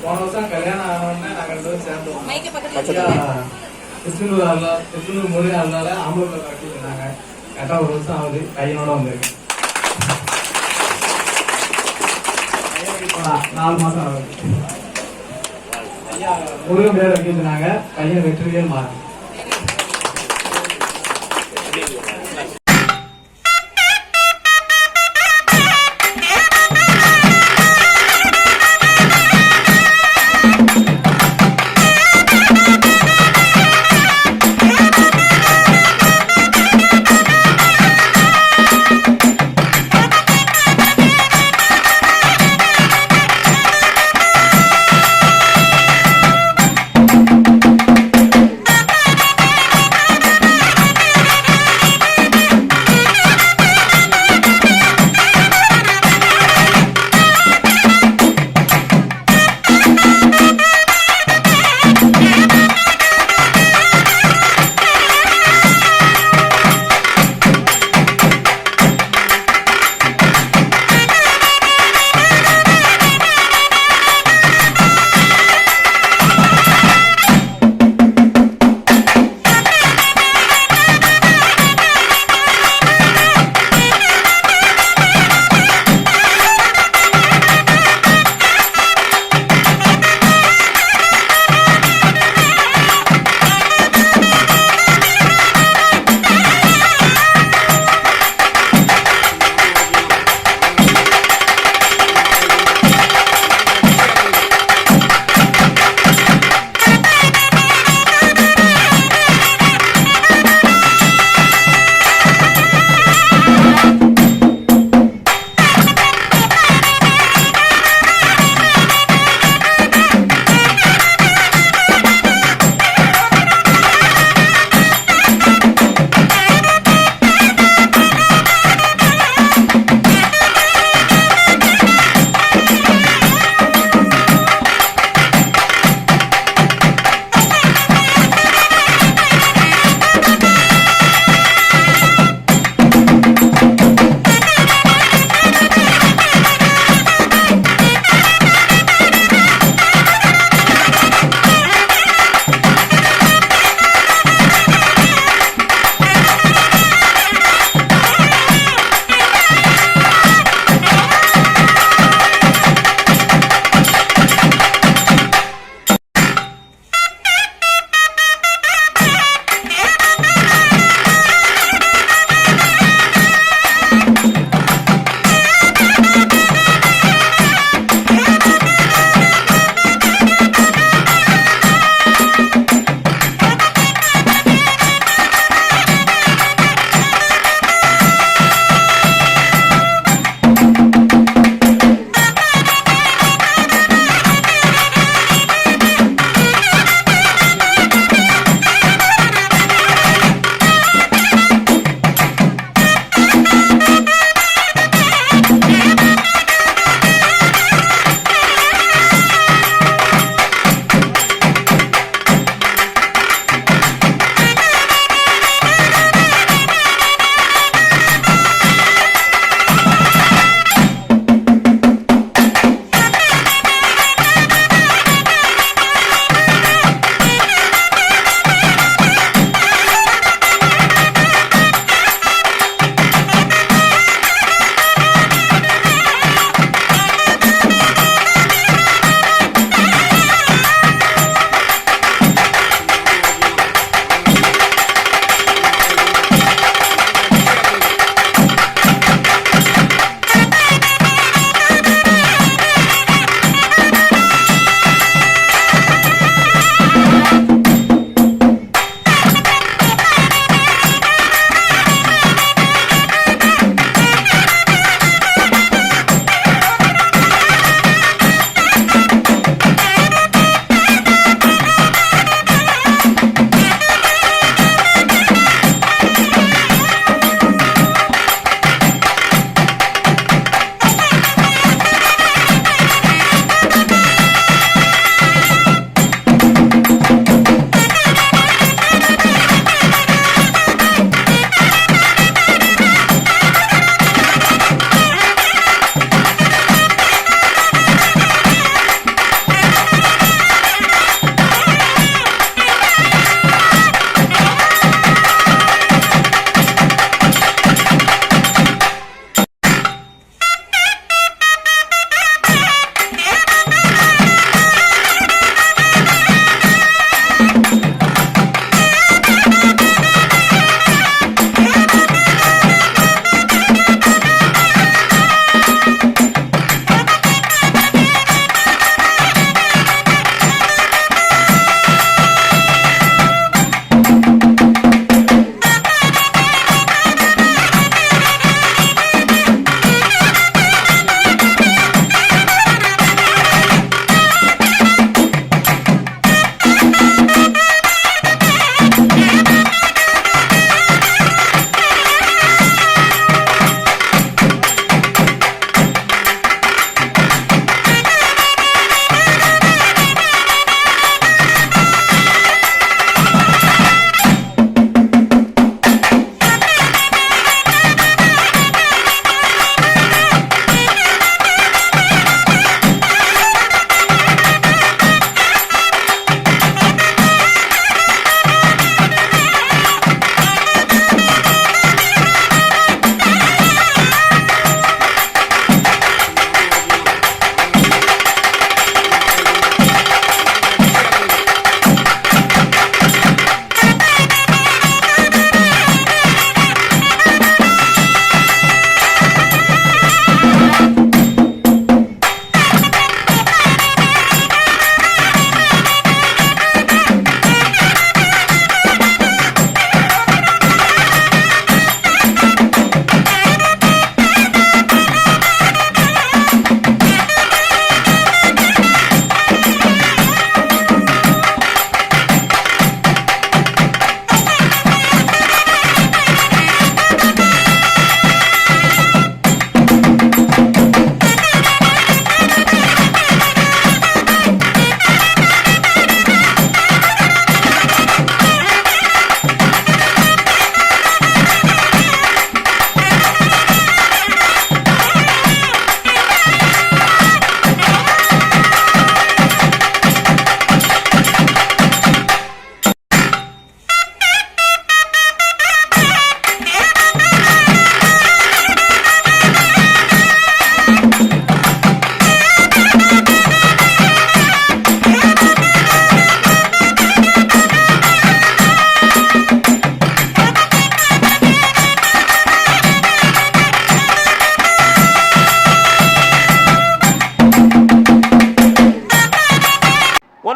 போன வருஷம் கல்யாணம் ஆனோடனே நாங்கள் 2 பேரும் சேர்ந்தோம். திருச்செந்தூர் முருகன் அதனால ஆம்பூர்ல கட்டி இருந்தாங்க. கரெக்டா 1 வருஷம் ஆகுது. கையனோட வந்திருக்கு. 4 மாசம் ஆகுது. முருகன் பேர் வைக்கிறாங்க. பையன் வெற்றிவேல் மாறன்.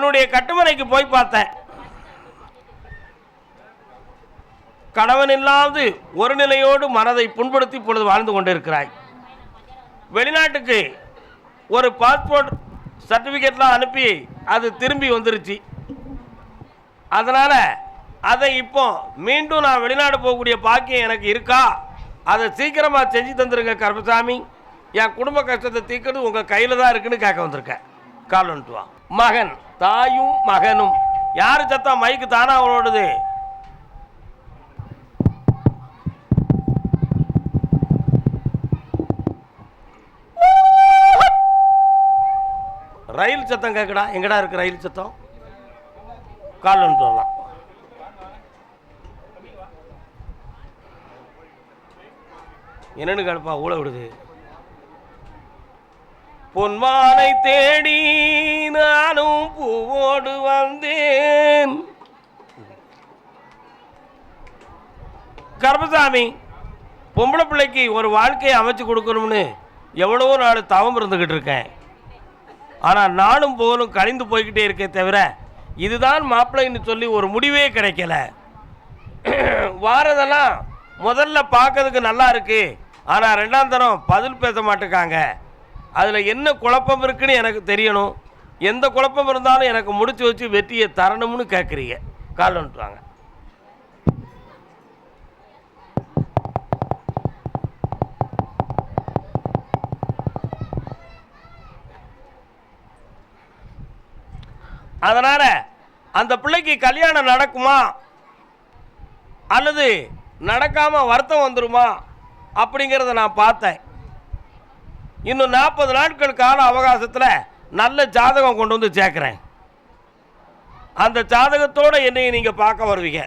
உன்னுடைய கட்டுமனைக்கு போய் பார்த்தேன். கணவன் இல்லாது ஒரு நிலையோடு மனதை புண்படுத்தி இப்பொழுது வாழ்ந்து கொண்டிருக்கிறாய். வெளிநாட்டுக்கு ஒரு பாஸ்போர்ட் சர்டிஃபிகேட்லாம் அனுப்பி அது திரும்பி வந்துருச்சு. அதனால் அதை இப்போ மீண்டும் நான் வெளிநாடு போகக்கூடிய பாக்கியம் எனக்கு இருக்கா? அதை சீக்கிரமாக செஞ்சு தந்துருங்க கருப்பசாமி. என் குடும்ப கஷ்டத்தை தீர்க்கிறது உங்கள் கையில் தான் இருக்குன்னு கேட்க வந்திருக்கேன். கால் வந்துட்டு வா. மகன், தாயும் மகனும். யார் சத்தா மைக்கு தானா அவளோடுது? ரயில் சத்தம் கேட்கடா. எங்கடா இருக்கு ரயில் சத்தம்? கால் வந்துட்டு வரலாம். என்னன்னு கேட்பா. ஊழ விடுது. பொன்மானை தேடி நானும் பூவோடு வந்தேன். கருப்பசாமி, பொம்பளை பிள்ளைக்கு ஒரு வாழ்க்கையை அமைச்சு கொடுக்கணும்னு எவ்வளவோ நாள் தவம் இருந்துக்கிட்டு இருக்கேன். ஆனால் நானும் போகணும் கழிந்து போய்கிட்டே இருக்கே தவிர இதுதான் மாப்பிள்ளைன்னு சொல்லி ஒரு முடிவே கிடைக்கல. வாரதெல்லாம் முதல்ல பார்க்கறதுக்கு நல்லா இருக்கு, ஆனால் ரெண்டாம் தரம் பதில் பேச மாட்டேக்காங்க. அதில் என்ன குழப்பம் இருக்குன்னு எனக்கு தெரியணும். எந்த குழப்பம் இருந்தாலும் எனக்கு முடிச்சு வச்சு வெற்றியை தரணும்னு கேட்குறீங்க. கால் வந்துட்டுவாங்க. அதனால் அந்த பிள்ளைக்கு கல்யாணம் நடக்குமா அல்லது நடக்காமல் வருத்தம் வந்துருமா அப்படிங்கிறத நான் பார்த்தேன். இன்னும் 40 நாட்கள் கால அவகாசத்தில் நல்ல ஜாதகம் கொண்டு வந்து சேர்க்குறேன். அந்த ஜாதகத்தோடு என்னை நீங்கள் பார்க்க வருவீங்க.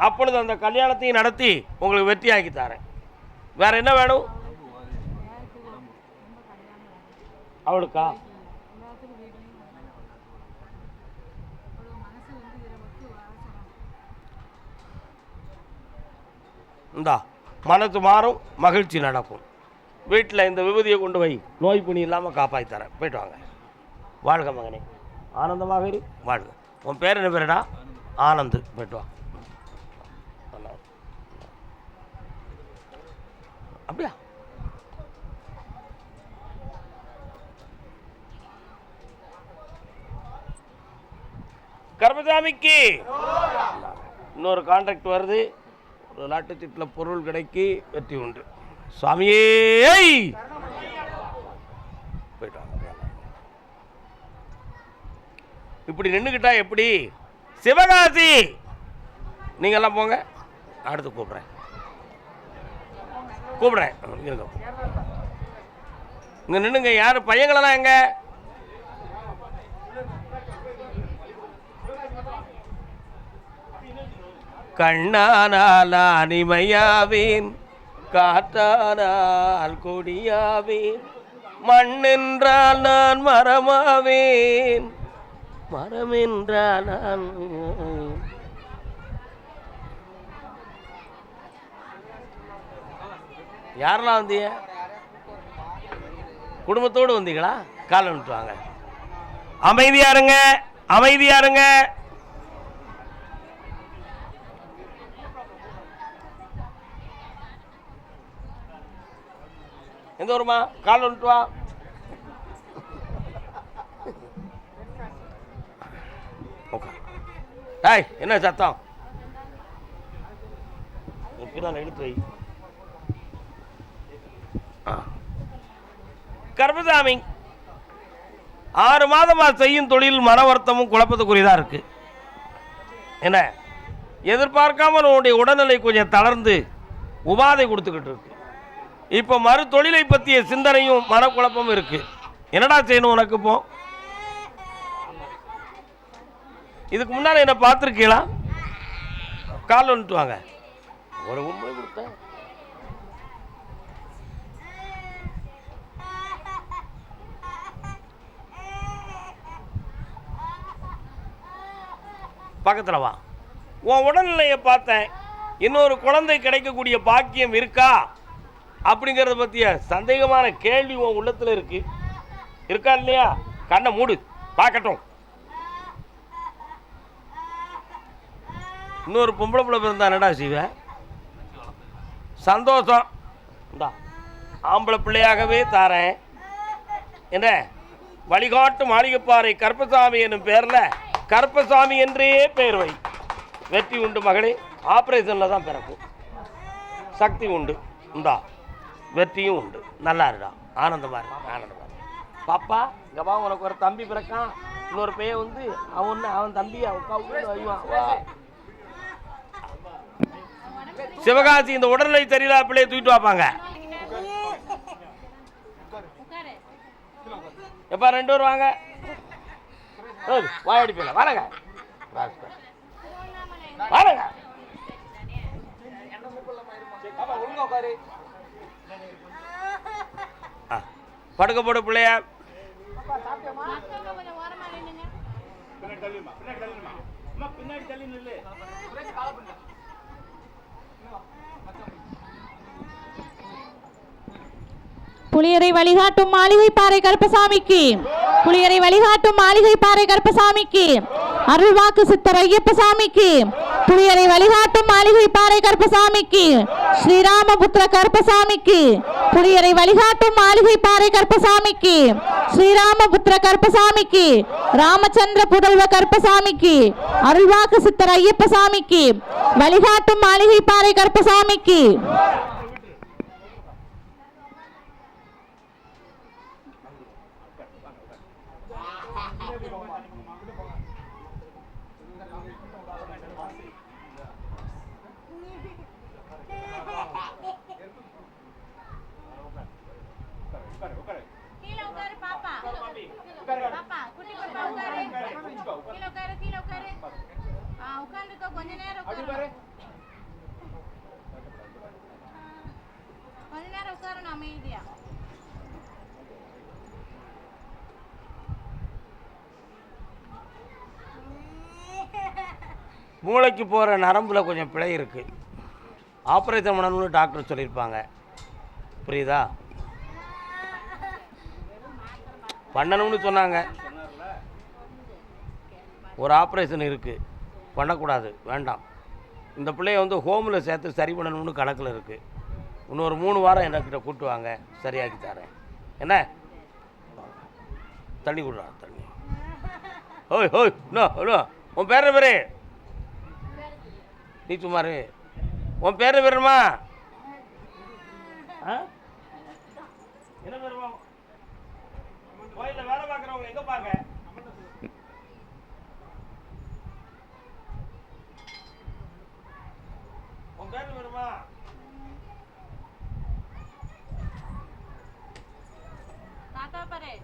அப்பொழுது அந்த கல்யாணத்தையும் நடத்தி உங்களுக்கு வெற்றியாக்கி தரேன். வேறு என்ன வேணும் அவளுக்கா? இந்தா மனசு மாறும், மகிழ்ச்சி நடக்கும். வீட்டில் இந்த விபூதியை கொண்டு போய் நோய் புனி இல்லாமல் காப்பாற்றி தரேன். போய்ட்டு வாங்க. வாழ்க மகனே, ஆனந்தமாக இரு, வாழ்க. உன் பேர் என்ன பேருடா? ஆனந்து. போய்ட்டு வா. அப்படியா? கருப்பசாமிக்கு இன்னொரு கான்ட்ராக்ட் வருது. ஒரு லாட்டு சீட்டில் பொருள் கிடைக்கி வெற்றி உண்டு. சுவாமியே போயிட்டாங்க. இப்படி நின்றுக்கிட்டா எப்படி? சிவகாசி நீங்கள்லாம் போங்க, அடுத்து கூப்பிட்றேன். இங்கே நின்றுங்க. யார் பையங்களெல்லாம் எங்க? கண்ணானால் அனிமையாவேன், காற்றானால் கொடியாவேன், மண்ணென்றால் நான் மரமாவேன், மரமென்றால் நான். யாரெல்லாம் வந்தீங்க? குடும்பத்தோடு வந்தீங்களா? கால் அனுப்பிட்டுவாங்க. அமைதியா இருங்க, அமைதியா இருங்க. எந்த ஊருமா? கால் வந்துட்டு வா. டேய், என்ன சத்தம்? இழுத்து வை. கருப்பசாமி, 6 மாதமா செய்யும் தொழில் மன வருத்தமும் குழப்பத்துக்குரியதா இருக்கு. என்ன எதிர்பார்க்காம உன்னுடைய உடல்நிலை கொஞ்சம் தளர்ந்து உபாதை கொடுத்துக்கிட்டு இருக்கு. இப்போ மறு தொழிலை பற்றிய சிந்தனையும் மனக்குழப்பமும் இருக்கு. என்னடா செய்யணும் உனக்கு? இப்போ இதுக்கு முன்னால் என்ன பார்த்துருக்கீங்களா? கால் வந்துட்டு வாங்க. ஒரு உண்மை கொடுத்தேன். பக்கத்தில் வா. உன் உடல்நிலையை பார்த்தேன். இன்னொரு குழந்தை கிடைக்கக்கூடிய பாக்கியம் இருக்கா அப்படிங்கிறத பற்றிய சந்தேகமான கேள்வி உன் உள்ளத்தில் இருக்கா இல்லையா? கண்ணை மூடு, பார்க்கட்டும். இன்னொரு பொம்பளை பிள்ளை பிறந்தா என்னடா செய்வேன்? சந்தோஷம். இந்தா ஆம்பளை பிள்ளையாகவே தாரேன். என்ன வழிகாட்டு மாளிகைப்பாறை கருப்பசாமி என்னும் பேரில் கருப்பசாமி என்றே பெயர் வை. வெற்றி உண்டு மகளே. ஆப்ரேஷனில் தான் பிறக்கும். சக்தி உண்டு. இந்தா வெற்றியும் உண்டு. நல்லா இருடா. ஆனந்தமாக இருக்கு. ஆனந்தமாக இருக்கு. பாப்பா இங்கே வா, உனக்கு ஒரு தம்பி பிறக்கான். இன்னொரு பையன் வந்து அவன் தம்பியை வைவான். சிவகாசி இந்த உடல்நிலை தெரியல பிள்ளைய தூக்கிட்டு வாப்பாங்க. எப்பா 2 பேர் வாங்க. வாயடி போயில வாங்க வாங்க. படுக்க போடு பிள்ளைய. புளியரை வழிகாட்டும் மாளிகைப்பாறை கருப்பசாமிக்கு, புளியரை வழிகாட்டும் மாளிகைப்பாறை கருப்பசாமிக்கு, அருள்வாக்கு சித்தர் ஐயப்பசாமிக்கு, புளியரை வழிகாட்டும் மாளிகைப்பாறை கருப்பசாமிக்கு, ஸ்ரீராமபுத்திர கருப்பசாமிக்கு, புளியரை வழிகாட்டும் மாளிகைப்பாறை கருப்பசாமிக்கு, ஸ்ரீராமபுத்திர கருப்பசாமிக்கு, ராமச்சந்திர புதல்வ கருப்பசாமிக்கு, அருள்வாக்கு சித்தர் ஐயப்பசாமிக்கு, வழிகாட்டும் மாளிகைப்பாறை கருப்பசாமிக்கு. மூளைக்கு போகிற நரம்பில் கொஞ்சம் பிழை இருக்குது. ஆப்ரேஷன் பண்ணணும்னு டாக்டர் சொல்லியிருப்பாங்க. புரியுதா? பண்ணணும்னு சொன்னாங்க. ஒரு ஆப்ரேஷன் இருக்குது, பண்ணக்கூடாது, வேண்டாம். இந்த பிள்ளைய வந்து ஹோமில் சேர்த்து சரி பண்ணணும்னு கணக்கில் இருக்குது. இன்னொரு 3 வாரம் என்கிட்ட கூப்பிட்டு வாங்க, சரியாக்கி தரேன். என்ன தண்ணி கொடுறா தண்ணி. ஓய் ஓய் நோ உன் பேர் பேரு நீ சுமாரு. உன் பேர் பேருமா? என்ன பேருமா? கோயிலில் வேலை பார்க்குறவங்க எங்கே பார்க்க? உன் பேர் பேருமா? தாத்தா பாரு.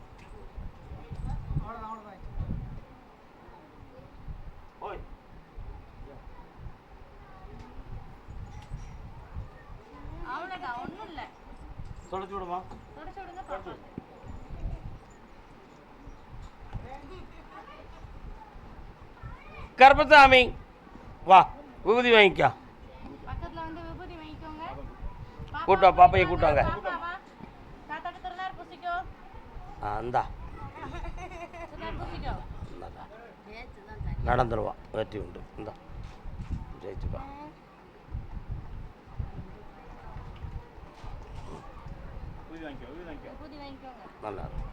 ஓய் அவ்வளோதான், ஒன்றும் இல்லை. தொடச்சு விடுமா? தொடச்சு விடுங்க பாப்பா. கருப்பசாமி வா, விபூதி வாங்கிக்கோ. பக்கத்துல வந்து விபூதி வாங்கிக்கோங்க. கூட்டா பாப்பையை கூட்டாங்க. தாத்தாட்ட திருநார் பூசிக்கோ. இந்தா பூசிக்கோ. நடந்துருவா, வெற்றி உண்டு. இந்தா ஜெயிச்சுப்பா. நல்லா இருக்கும்.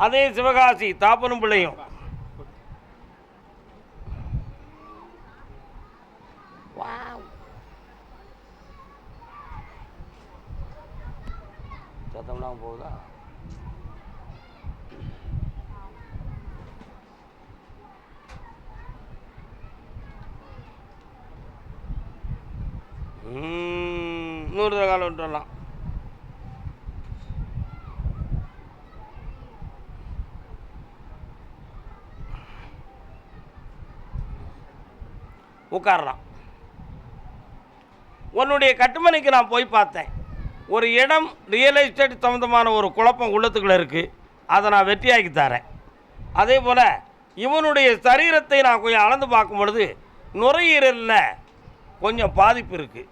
அதே சிவகாசி தாப்பனும் பிள்ளையும் சத்தம்லாம் போகுதா? நூறு காலம் விட்டுடலாம். உட்காரலாம். உன்னுடைய கட்டுமனைக்கு நான் போய் பார்த்தேன். ஒரு இடம் ரியல் எஸ்டேட் சம்மந்தமான ஒரு குழப்பம் உள்ளத்துக்குள்ளே இருக்குது. அதை நான் வெற்றியாக்கி தரேன். அதே போல் இவனுடைய சரீரத்தை நான் கொஞ்சம் அளந்து பார்க்கும் பொழுது நுரையீரலில் கொஞ்சம் பாதிப்பு இருக்குது.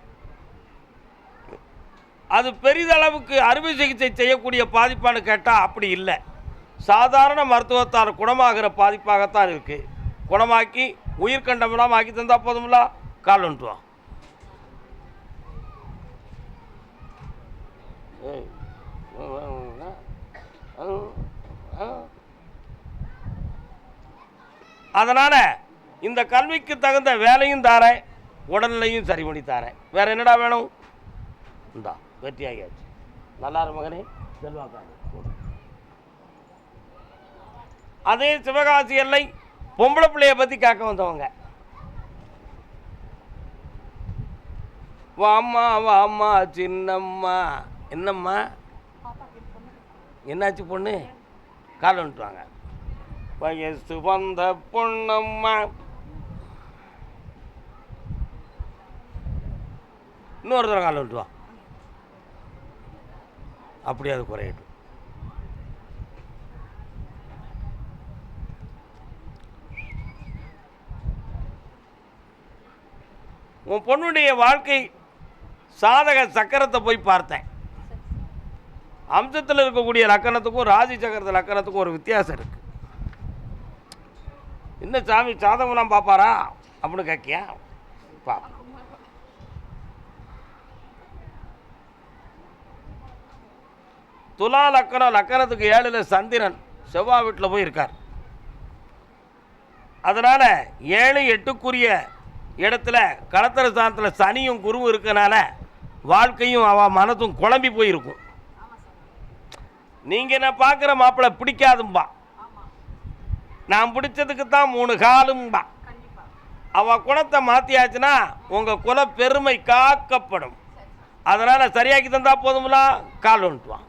அது பெரிதளவுக்கு அறுவை சிகிச்சை செய்யக்கூடிய பாதிப்பான்னு கேட்டால் அப்படி இல்லை. சாதாரண மருத்துவத்தால் குணமாகிற பாதிப்பாகத்தான் இருக்குது. குணமாக்கி உயிர் கண்டமெல்லாம் ஆக்கி தந்தா போதும்ல. கால் வந்துட்டு வா. அதனால் இந்த கல்விக்கு தகுந்த வேலையும் தாரேன், உடல்நிலையும் சரி பண்ணி தாரேன். வேற என்னடா வேணும்? இந்தா வெற்றியாகியாச்சு. நல்லா இரு மகனே, செல்வாக்காடு. அதே சிவகாசி எல்லை பொம்பளை பிள்ளைய பற்றி கேட்க வந்தவங்க. வாம்மா வாம்மா சின்னம்மா. என்னம்மா என்னாச்சு பொண்ணு? கால் வந்துட்டுவாங்க. வயசு வந்த பொண்ணம்மா. இன்னொரு தடவை கால் வந்துட்டு வா. அப்படியே அது குறையட்டும். உன் பொண்ணுடைய வாழ்க்கை சாதக சக்கரத்தை போய் பார்த்தேன். அம்சத்தில் இருக்கக்கூடிய லக்கணத்துக்கும் ராசி சக்கரத்து லக்கணத்துக்கும் ஒரு வித்தியாசம் இருக்கு. என்ன சாமி சாதகம்லாம் பார்ப்பாரா அப்படின்னு கேட்கியா? பாப்பா. துலா லக்கணம், லக்கணத்துக்கு 7ல் சந்திரன் செவ்வாய் வீட்டில் போய் இருக்கார். அதனால் 7, 8க்குரிய இடத்துல களத்திர ஸ்தானத்தில் சனியும் குருவும் இருக்கனால வாழ்க்கையும் அவன் மனதும் குழம்பி போயிருக்கும். நீங்கள் என்ன பார்க்குற மாப்பிள்ளை பிடிக்காதும்பா, நான் பிடிச்சதுக்கு தான் 3 காலும்பா. அவள் குணத்தை மாற்றியாச்சுன்னா உங்கள் குல பெருமை காக்கப்படும். அதனால் சரியாக்கி தந்தா போதும்ல. கால் வந்துட்டுவான்.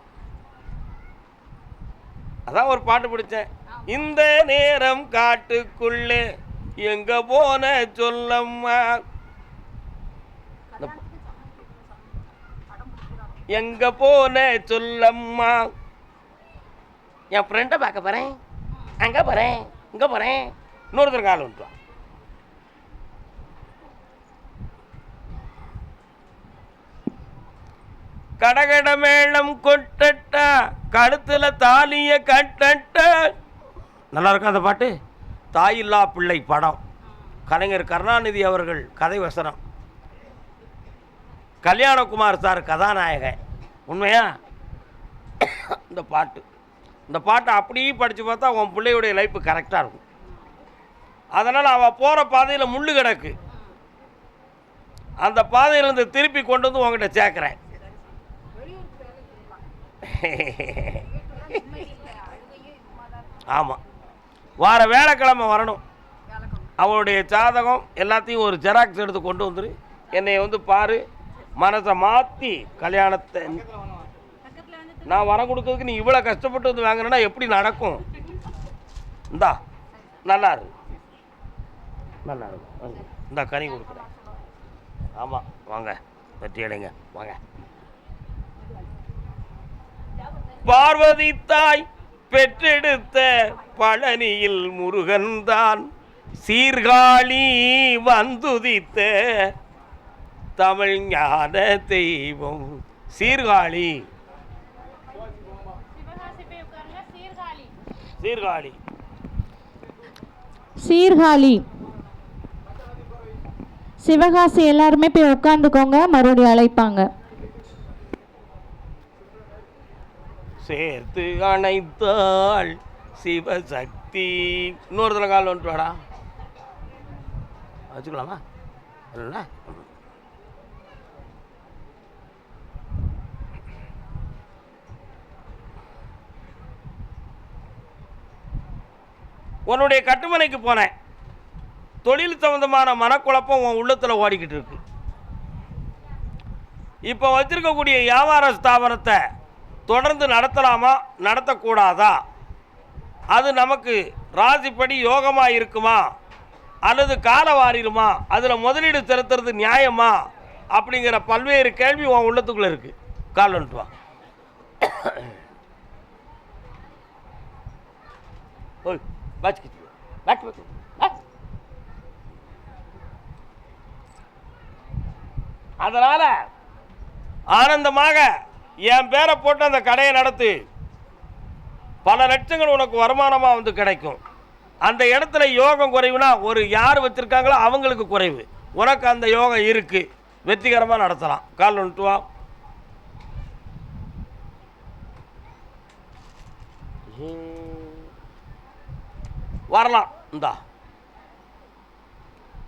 அதான் ஒரு பாட்டு பிடிச்சேன். இந்த நேரம் காட்டுக்குள்ளே எங்க போன சொல்லம்மா, எங்க போன சொல்லம்மா. என் ஃப்ரெண்டை பார்க்க போறேன், அங்க போறேன், இங்க போறேன். இன்னொருத்தர் கால் வந்துட்டு. கடகட மேளம் கொட்டட்ட, கழுத்துல தாலிய கட்டட்ட. நல்லா இருக்கும் அந்த பாட்டு. தாயில்லா பிள்ளை படம், கலைஞர் கருணாநிதி அவர்கள் கதை வசனம், கல்யாணகுமார் சார் கதாநாயகன். உண்மையா இந்த பாட்டை அப்படியே படித்து பார்த்தா உன் பிள்ளையுடைய லைஃப் கரெக்டாக இருக்கும். அதனால் அவள் போகிற பாதையில் முள்ளு கிடக்கு, அந்த பாதையிலேருந்து திருப்பி கொண்டு வந்து உங்ககிட்ட சேர்க்குறேன். ஆமாம், வார வேலைக்கிழமை வரணும். அவளுடைய ஜாதகம் எல்லாத்தையும் ஒரு ஜெராக்ஸ் எடுத்து கொண்டு வந்துரு. என்னை வந்து பாரு, மனசை மாற்றி கல்யாணத்தை நான் வர கொடுக்கறதுக்கு நீ இவ்வளோ கஷ்டப்பட்டு வந்து வாங்கினா எப்படி நடக்கும்? இந்தா நல்லா இருக்கு, நல்லா இருக்கும். இந்த கனி கொடுக்குறேன். ஆமாம் வாங்க, வெற்றி அடைங்க வாங்க. பார்வதி தாய் பெற்றெடுத்த பழனியில் முருகன்தான் சீர்காழி வந்துதித்த தமிழ் ஞான தெய்வம். சீர்காழி, சீர்காழி, சீர்காழி, சிவகாசி. எல்லாருமே போய் உட்காந்துக்கோங்க, மறுபடியும் அழைப்பாங்க. சேர்த்து அணைத்தாள் சிவசக்தி. இன்னொரு தடவை கால் வந்துட்டு வாடா. வச்சுக்கலாமா? இல்லைண்ணா, உன்னுடைய கட்டுமனைக்கு போனேன். தொழில் சம்பந்தமான மனக்குழப்பம் உன் உள்ளத்தில் ஓடிக்கிட்டு இருக்கு. இப்போ வச்சிருக்கக்கூடிய வியாபார ஸ்தாபனத்தை தொடர்ந்து நடத்தலாமா நடத்தக்கூடாதா? அது நமக்கு ராசிப்படி யோகமாக இருக்குமா அல்லது கால வாரிடுமா? அதில் முதலீடு செலுத்துறது நியாயமா? அப்படிங்கிற பல்வேறு கேள்வி உன் உள்ளத்துக்குள்ளே இருக்குது. கால் வந்துட்டு வா. ஓய் வாட்சிக்கிட்டு அதனால் ஆனந்தமாக என் பேரை போட்டு அந்த கடையை நடத்து. பல லட்சங்கள் உனக்கு வருமானமாக வந்து கிடைக்கும். அந்த இடத்துல யோகம் குறைவுனா ஒரு யார் வச்சிருக்காங்களோ அவங்களுக்கு குறைவு. உனக்கு அந்த யோகம் இருக்கு, வெற்றிகரமாக நடத்தலாம். கால் ஒன்று வா. வரலாம். இந்தா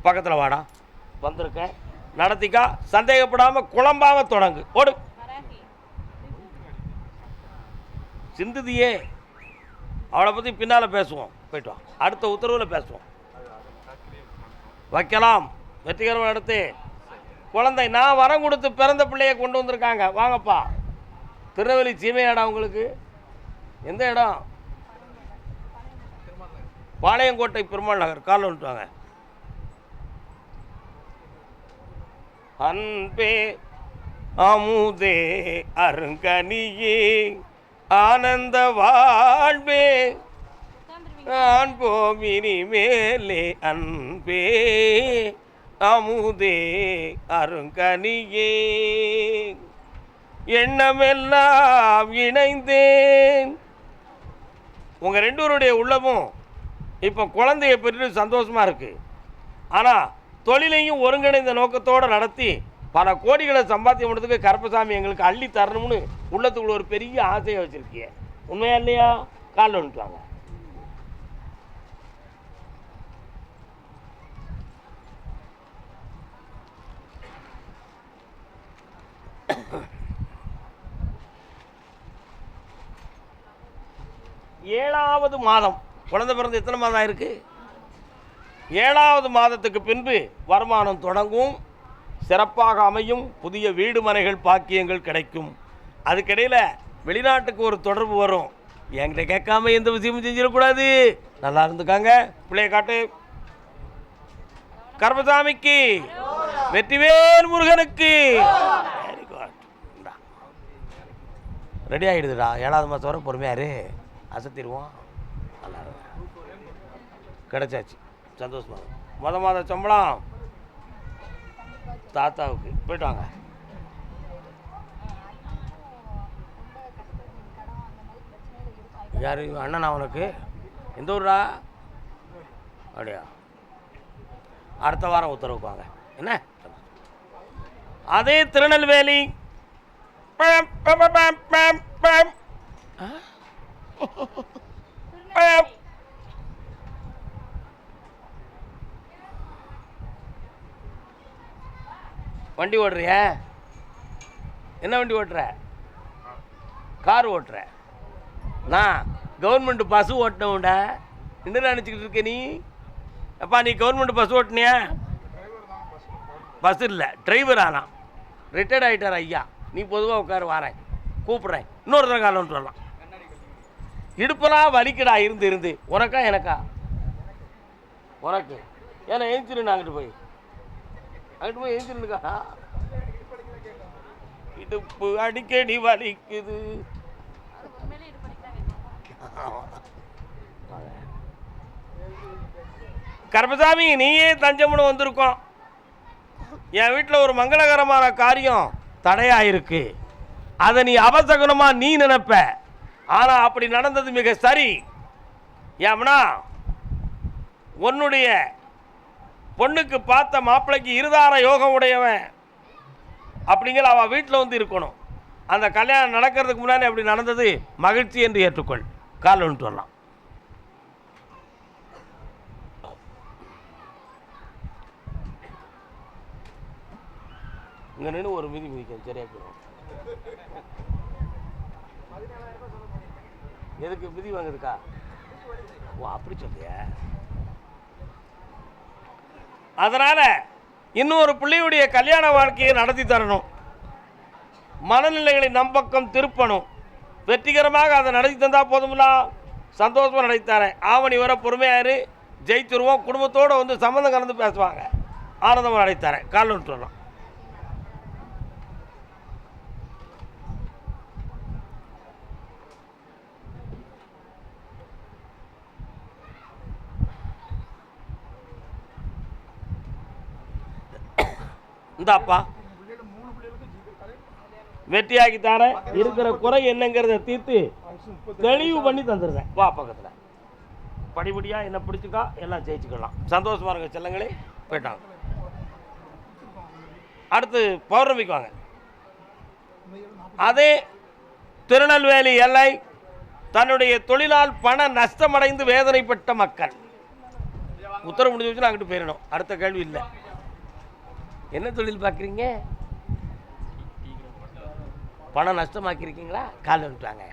பக்கத்தில் வாடா, வந்திருக்கேன், நடத்திக்கா. சந்தேகப்படாமல் குழம்பாம தொடங்கு. ஓடு. சிந்துதியே அவளை பற்றி பின்னால் பேசுவோம். போயிட்டு வா, அடுத்த உத்தரவில் பேசுவோம். வைக்கலாம். வெற்றிகரமாக நடத்து. குழந்தை நான் வரம் கொடுத்து பிறந்த பிள்ளையை கொண்டு வந்திருக்காங்க. வாங்கப்பா. திருநெல்வேலி சீமையாடா உங்களுக்கு? எந்த இடம்? பாளையங்கோட்டை பெருமாள் நகர். கால் வந்துட்டுவாங்க. அன்பே அமுதே அருங்கனியே ஆனந்த வாழ்வே அன்போமினி மேலே அன்பே அமுதே அருங்கனியே எண்ணமெல்லாம் இணைந்தேன். உங்கள் ரெண்டூருடைய உள்ளமும் இப்போ குழந்தைய பெற்று சந்தோஷமாக இருக்குது. ஆனால் தொழிலையும் ஒருங்கிணைந்த நோக்கத்தோடு நடத்தி பல கோடிகளை சம்பாத்தியம் பண்ணுறதுக்கு கருப்பசாமி எங்களுக்கு அள்ளி தரணும்னு உள்ளத்துக்குள்ள ஒரு பெரிய ஆசையை வச்சுருக்கிய. உண்மையா இல்லையா? காலில் வந்துட்டாங்க. ஏழாவது மாதம். குழந்தை பிறந்து எத்தனை மாதம் ஆயிருக்கு? 7வது மாதத்துக்கு பின்பு வருமானம் தொடங்கும், சிறப்பாக அமையும், புதிய வீடு மனைகள் பாக்கியங்கள் கிடைக்கும். அதுக்கிடையில் வெளிநாட்டுக்கு ஒரு தொடர்பு வரும். என்கிட்ட கேட்காம எந்த விஷயமும் செஞ்சிடக்கூடாது. நல்லா இருந்துக்காங்க. பிள்ளைய காட்டு. கருப்பசாமிக்கு, வெற்றிவேல் முருகனுக்கு. Very good. ரெடி ஆகிடுதுடா. 7வது மாதம் வரை பொறுமையாரு, அசத்திடுவோம். நல்லா கிடைச்சாச்சு, சந்தோஷமாக. மாத சம்பளம் தாத்தாவுக்கு. போயிட்டு வாங்க. யார் அண்ணனா உனக்கு? எந்த ஊரா? அப்படியா? அடுத்த வாரம் உத்தரவுக்கு வாங்க. என்ன? அதே திருநெல்வேலி. வண்டி ஓட்டுறிய? என்ன வண்டி ஓட்டுற? கார் ஓட்டுற? நான் கவர்மெண்ட் பஸ் ஓட்டினவுண்டா. என்ன நினச்சிக்கிட்டு இருக்க நீ? அப்பா நீ கவர்மெண்ட் பஸ் ஓட்டினியா? பஸ் இல்லை, டிரைவர் ஆனா. ரிட்டையர்ட் ஆகிட்டார் ஐயா. நீ பொதுவாக உட்காரு, வரேன், கூப்பிட்றேன். இன்னொரு தடவை காலம் வரலாம். இடுப்பெல்லாம் வலிக்கடா இருந்து இருந்து. உனக்கா எனக்கா? உனக்கு. ஏன்னா எழுந்திரு. அங்கிட்டு போய் எழுந்திருக்கா? இடுப்பு அடிக்கடி வலிக்குது. கருப்பசாமி நீயே தஞ்சம்னு வந்திருக்கோம். என் வீட்டில் ஒரு மங்களகரமான காரியம் தடையாயிருக்கு. அதை நீ அவசகுணமாக நீ நினைப்ப. ஆனால் அப்படி நடந்தது மிக சரி. ஏன்னா உன்னுடைய பொண்ணுக்கு பார்த்த மாப்பிள்ளைக்கு இருதார யோகம் உடையவன் அப்படிங்கிற அவள் வீட்டில் வந்து இருக்கணும். அந்த கல்யாணம் நடக்கிறதுக்கு முன்னாடி அப்படி நடந்தது மகிழ்ச்சி என்று ஏற்றுக்கொள். கால் வந்துட்டு வரலாம். இங்கே நின்று ஒரு மிதி மிதிக்கும். சரியா போயிடும். எதுக்கு மிதி வாங்குதுக்கா? ஓ அப்படி சொல்லிய. அதனால இன்னொரு பிள்ளையுடைய கல்யாண வாழ்க்கையை நடத்தி தரணும். மனநிலைகளை நம்பக்கம் திருப்பணும். வெற்றிகரமாக அதை நடத்தி தந்தா போதும்ல. சந்தோஷமாக நடத்தித்தாரேன். ஆவணி வர பொறுமையாரு, ஜெயித்துருவோம். குடும்பத்தோடு வந்து சம்மந்தம் கலந்து பேசுவாங்க. ஆனந்தமாக நடத்தித்தாரேன். கால் விட்டு வரலாம். இந்தாப்பா வெற்றியாக்கி தரேன். இருக்கிற குறை என்னங்கிறத தீர்த்து தெளிவு பண்ணி தந்துடுறேன். வா பக்கத்தில். படிப்படியாக என்ன பிடிச்சிக்கா எல்லாம் ஜெயிச்சுக்கலாம். சந்தோஷமாக இருங்க செல்லங்களே. போயிட்டாங்க. அடுத்து பௌர்ணமிக்கு வாங்க. அதே திருநெல்வேலி எல்லை தன்னுடைய தொழிலால் பண நஷ்டமடைந்து வேதனைப்பட்ட மக்கள். உத்தரவு முடிஞ்சு வச்சு அங்கிட்டு போயிடணும். அடுத்த கேள்வி இல்லை. என்ன தொழில் பார்க்குறீங்க? பணம் நஷ்டமாக்கியிருக்கீங்களா? கால் வந்துட்டாங்க.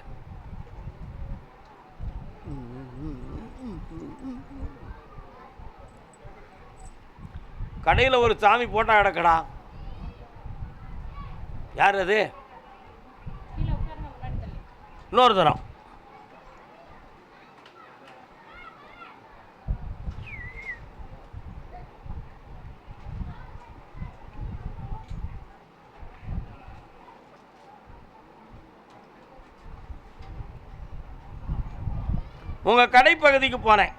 கடையில் ஒரு சாமி போட்டா கிடக்கடா. யார் அது? இன்னொரு தரம். உங்கள் கடைப்பகுதிக்கு போனேன்.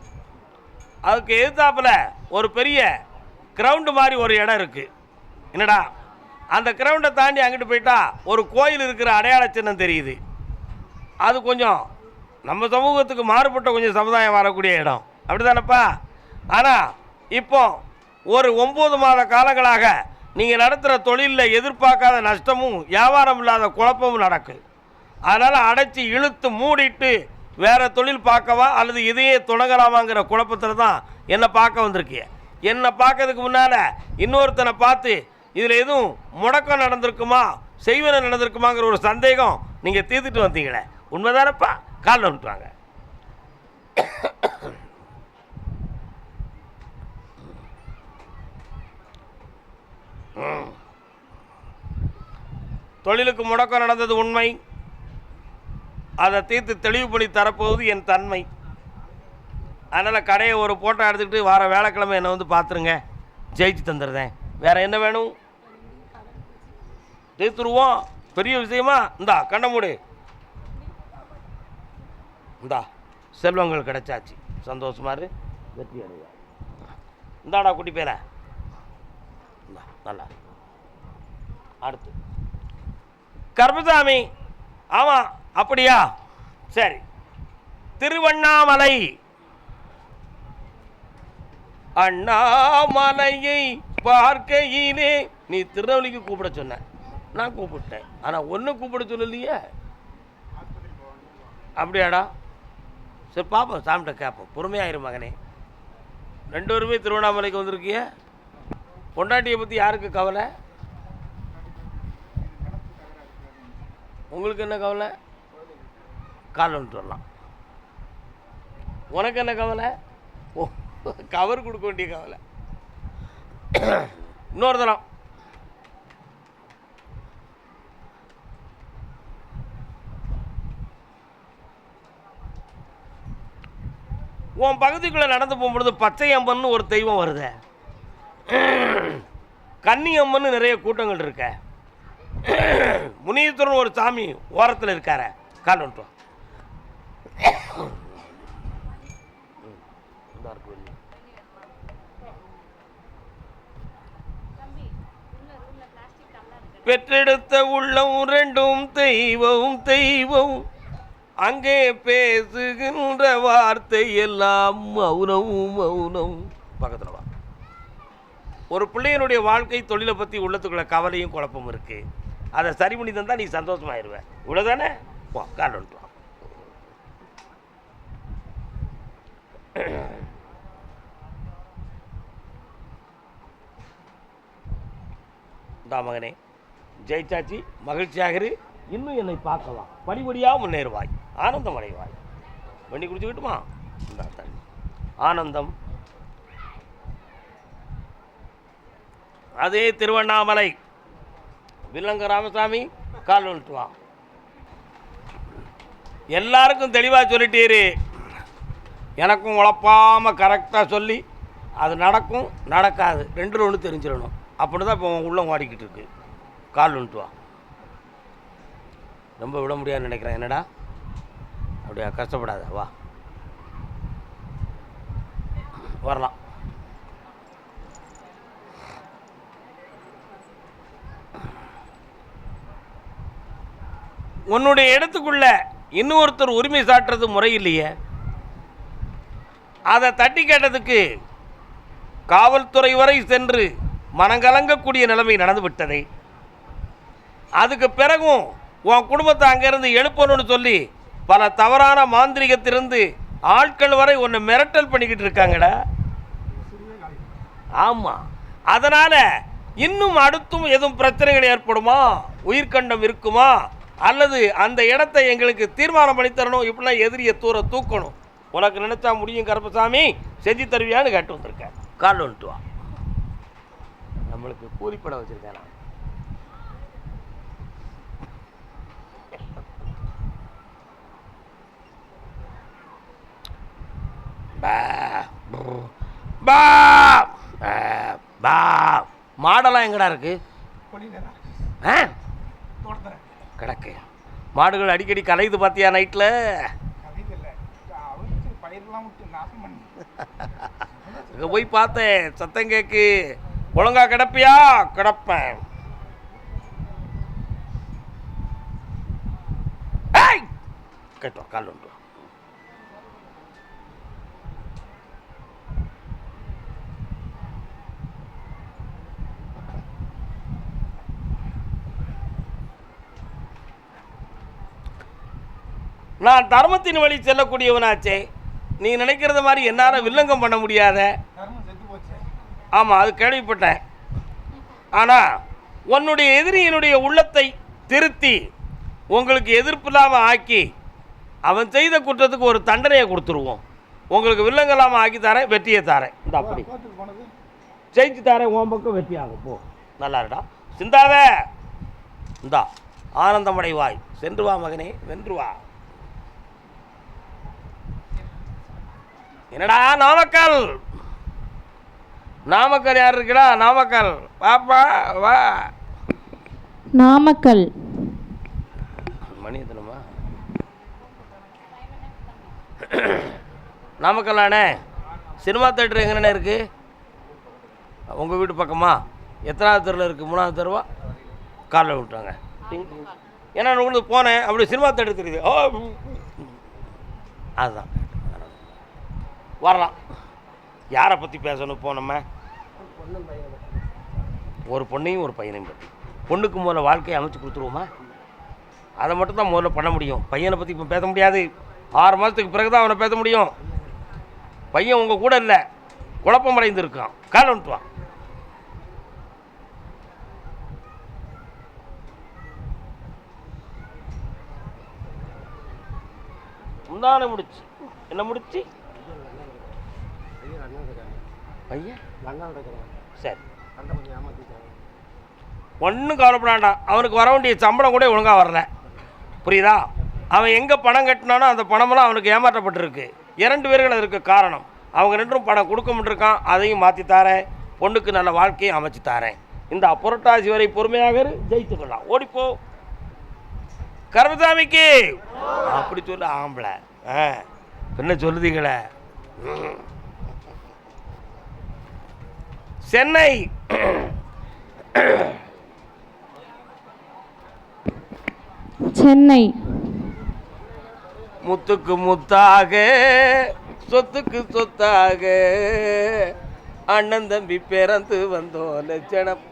அதுக்கு எதிர்த்தாப்பில் ஒரு பெரிய கிரவுண்டு மாதிரி ஒரு இடம் இருக்குது. என்னடா, அந்த கிரவுண்டை தாண்டி அங்கிட்டு போயிட்டா ஒரு கோயில் இருக்கிற அடையாள சின்னம் தெரியுது. அது கொஞ்சம் நம்ம சமூகத்துக்கு மாறுபட்ட கொஞ்சம் சமுதாயம் வரக்கூடிய இடம், அப்படி தானப்பா? ஆனால் இப்போ ஒரு 9 மாத காலங்களாக நீங்கள் நடத்துகிற தொழிலில் எதிர்பார்க்காத நஷ்டமும் வியாபாரம் இல்லாத குழப்பமும் நடக்கு. அதனால் அடைச்சி இழுத்து மூடிட்டு வேறு தொழில் பார்க்கவா அல்லது இதையே தொடங்கலாமாங்கிற குழப்பத்தில் தான் என்னை பார்க்க வந்திருக்கிய. என்னை பார்க்கறதுக்கு முன்னால் இன்னொருத்தனை பார்த்து இதில் எதுவும் முடக்கம் நடந்திருக்குமா, செய்வன நடந்திருக்குமாங்கிற ஒரு சந்தேகம் நீங்கள் தீர்த்துட்டு வந்தீங்களே, உண்மைதானப்பா? காலில் வந்துட்டுவாங்க. தொழிலுக்கு முடக்கம் நடந்தது உண்மை. அதை தீர்த்து தெளிவு பண்ணி தரப்போகுது என் தன்மை. அதனால் கடையை ஒரு போட்டோ எடுத்துக்கிட்டு வார வேலைக்கிழமை என்னை வந்து பார்த்துருங்க, ஜெயிச்சு தந்துடுறேன். வேறு என்ன வேணும்? தீர்த்துருவோம். பெரிய விஷயமா? இந்தா கண்ண மூடு. இந்தா செல்வங்கள் கிடைச்சாச்சு. சந்தோஷமா இரு, வெற்றி அடைவா. இந்தாடா குட்டி பேர. இந்தா நல்லா. அடுத்து கர்மசாமி. ஆமாம், அப்படியா? சரி. திருவண்ணாமலை. அண்ணாமலையை பார்க்கையிலே நீ திருநெல்வேலிக்கு கூப்பிட சொன்ன, நான் கூப்பிட்டேன். ஆனால் ஒன்றும் கூப்பிட சொல்லலையே. அப்படியாடா? சரி பார்ப்போம், சாமிட்ட கேட்போம். பொறுமையாயிரும் மகனே. 2 பேருமே திருவண்ணாமலைக்கு வந்திருக்கிய. பொண்டாட்டியை பற்றி யாருக்கு கவலை? உங்களுக்கு என்ன கவலை? கால் வந்துட்டு வரலாம். உனக்கு என்ன கவலை? ஓ, கவர் கொடுக்க வேண்டிய கவலை. இன்னொரு தரம். உன் பகுதிக்குள்ளே நடந்து போகும்பொழுது பச்சை அம்மன் ஒரு தெய்வம் வருது, கன்னி அம்மன் நிறைய கூட்டங்கள் இருக்க, முனீஸ்வரன் ஒரு சாமி ஓரத்தில் இருக்கார. கால் வந்துட்டோம். பெற்றெடுத்த உள்ளம் 2 தெய்வம் தெய்வம், அங்கே பேசுகின்ற வார்த்தை எல்லாம் மௌனம் மௌனம். பக்கத்தில் வா. ஒரு பிள்ளையனுடைய வாழ்க்கை தொழிலை பற்றி உள்ளத்துக்குள்ள கவலையும் குழப்பமும் இருக்குது. அதை சரி பண்ணி தந்தால் நீ சந்தோஷமாயிருவேன். இவ்வளோதானே? வா, கால் வந்துட்டு வா. மகனே, ஜெயிச்சாச்சி, மகிழ்ச்சியாக இரு. இன்னும் என்னை பார்க்கலாம், படிப்படியாக முன்னேறுவாய், ஆனந்தம் அடைவாய். வண்டி குடிச்சுக்கிட்டுமா? இந்த தண்ணி ஆனந்தம். அதே திருவண்ணாமலை வில்லங்க ராமசாமி, கால் வந்துட்டு வா. எல்லாருக்கும் தெளிவாக சொல்லிட்டீரு. எனக்கும் உழப்பாமல் கரெக்டாக சொல்லி அது நடக்கும் நடக்காது 2 ஒன்று தெரிஞ்சிடணும். அப்படி தான் இப்போ உள்ளே ஓடிக்கிட்டு இருக்கு. கால் வந்துட்டு வா. ரொம்ப விட முடியாதுன்னு நினைக்கிறேன். என்னடா அப்படியா? கஷ்டப்படாத, வா வரலாம். உன்னுடைய இடத்துக்குள்ள இன்னொருத்தர் உரிமை சாட்டுறது முறை இல்லையே. அதை தட்டி கேட்டதுக்கு காவல்துறை வரை சென்று மனங்கலங்கக்கூடிய நிலைமை நடந்து விட்டதே. அதுக்கு பிறகும் உன் குடும்பத்தை அங்கேருந்து எழுப்பணும்னு சொல்லி பல தவறான மாந்திரிகத்திலிருந்து ஆட்கள் வரை ஒன்று மிரட்டல் பண்ணிக்கிட்டு இருக்காங்கடா. ஆமாம், அதனால் இன்னும் அடுத்தும் எதுவும் பிரச்சனைகள் ஏற்படுமா, உயிர்கண்டம் இருக்குமா, அல்லது அந்த இடத்தை எங்களுக்கு தீர்மானம் பண்ணி தரணும், இப்படிலாம் எதிரியை தூக்கணும், உனக்கு நினச்சா முடியும் கருப்பசாமி, செஞ்சு தருவியான்னு கேட்டு வந்திருக்கேன். கால் வந்துட்டு வா, நம்மளுக்கு கூலிப்படம் வச்சுருக்கேன் நான். மாடெல்லாம் எங்கடா இருக்கு? கிடக்கு. மாடுகள் அடிக்கடி கலையுது பார்த்தியா நைட்டில்? இங்கே போய் பார்த்தேன், சத்தம் கேக்கு. ஒழுங்கா கிடப்பியா? கிடப்பேன். கேட்டோம் கால் உண்டு. நான் தர்மத்தின் வழி செல்லக்கூடியவனாச்சே. நீ நினைக்கிறத மாதிரி என்னால் வில்லங்கம் பண்ண முடியாத. ஆமாம், அது கேள்விப்பட்டேன். ஆனால் உன்னுடைய எதிரியினுடைய உள்ளத்தை திருத்தி உங்களுக்கு எதிர்ப்பு இல்லாமல் ஆக்கி அவன் செய்த குற்றத்துக்கு ஒரு தண்டனையை கொடுத்துருவோம். உங்களுக்கு வில்லங்கம் இல்லாமல் ஆக்கி தரேன், வெற்றியை தரேன். இந்த அப்படி ஜெயிச்சு தரேன், உன் பக்கம் வெற்றி ஆகும். போ, நல்லாருடா, சிந்தாத. இந்தா ஆனந்தமடைவாய். சென்று வா மகனே, வென்று வா. என்னடா நாமக்கல்? நாமக்கல் யார் இருக்குடா? நாமக்கல் பாப்பா வா. நாமக்கல் மணி எத்தனமா? நாமக்கல்லாண்ணே. சினிமா தேட்டர் எங்கண்ணே இருக்கு? உங்கள் வீட்டு பக்கமா? எத்தனாவது தெருவில் இருக்குது? 3வது தெருவா? காரில் விட்டுறாங்க. ஏன்னா உங்களுக்கு போனேன், அப்படி சினிமா தேட்டர் தெரியுது. ஓ, அதுதான் வரலாம். யாரை பற்றி பேசணும்? நம்ம ஒரு பொண்ணையும் ஒரு பையனையும் பற்றி. பொண்ணுக்கு முதல்ல வாழ்க்கையை அமைச்சு கொடுத்துருவோமா? அதை மட்டும் தான் முதல்ல பண்ண முடியும். பையனை பற்றி இப்போ பேச முடியாது. 6 மாதத்துக்கு பிறகு தான் அவனை பேச முடியும். பையன் உங்கள் கூட இல்லை, குழப்பம் அடைந்து இருக்கான். கால் வந்துட்டு வா. முந்தான முடிச்சு என்ன முடிச்சு? பையன் சரி, ஒன்றும் கவலைப்படாண்டான். அவனுக்கு வர வேண்டிய சம்பளம் கூட ஒழுங்காக வரல, புரியுதா? அவன் எங்கே பணம் கட்டினானோ அந்த பணமெல்லாம் அவனுக்கு ஏமாற்றப்பட்டிருக்கு. 2 பேர்கள் அதற்கு காரணம். அவங்க 2ம் பணம் கொடுக்க முடியிருக்கான். அதையும் மாற்றி தாரேன், பொண்ணுக்கு நல்ல வாழ்க்கையை அமைச்சு தாரேன். இந்த புரட்டாசி வரை பொறுமையாக ஜெயிச்சுக்கலாம். ஓடிப்போ கருப்பசாமிக்கு. அப்படி சொல்லு ஆம்பளை. என்ன சொல்லுதீங்களே? சென்னை சென்னை முத்துக்கு முத்தாக, சொத்துக்கு சொத்தாக, அண்ணன் தம்பி பிறந்து வந்தோ லட்சணம்.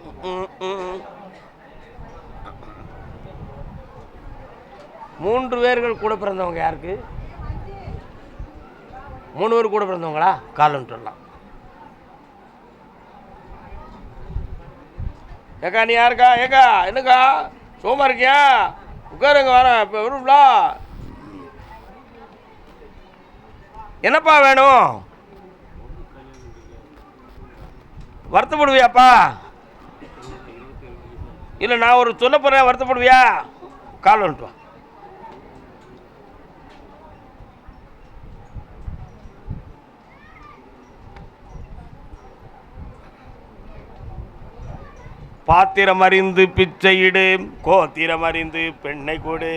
3 பேர்கள் கூட பிறந்தவங்க யாருக்கு? 3 பேர் கூட பிறந்தவங்களா? காலம் சொல்லலாம். ஏக்கா நீ யாருக்கா? ஏக்கா என்னக்கா சோமா இருக்கியா? உட்காருங்க, வரேன் இப்போ வரும்ல. என்னப்பா வேணும்? வருத்தப்படுவியாப்பா? இல்லை நான் ஒரு சொல்ல போகிறேன், வருத்தப்படுவியா? கால் வந்துட்டு வா. பாத்திரம் அறிந்து பிச்சையிடு, கோத்திரம் அறிந்து பெண்ணை கொடு.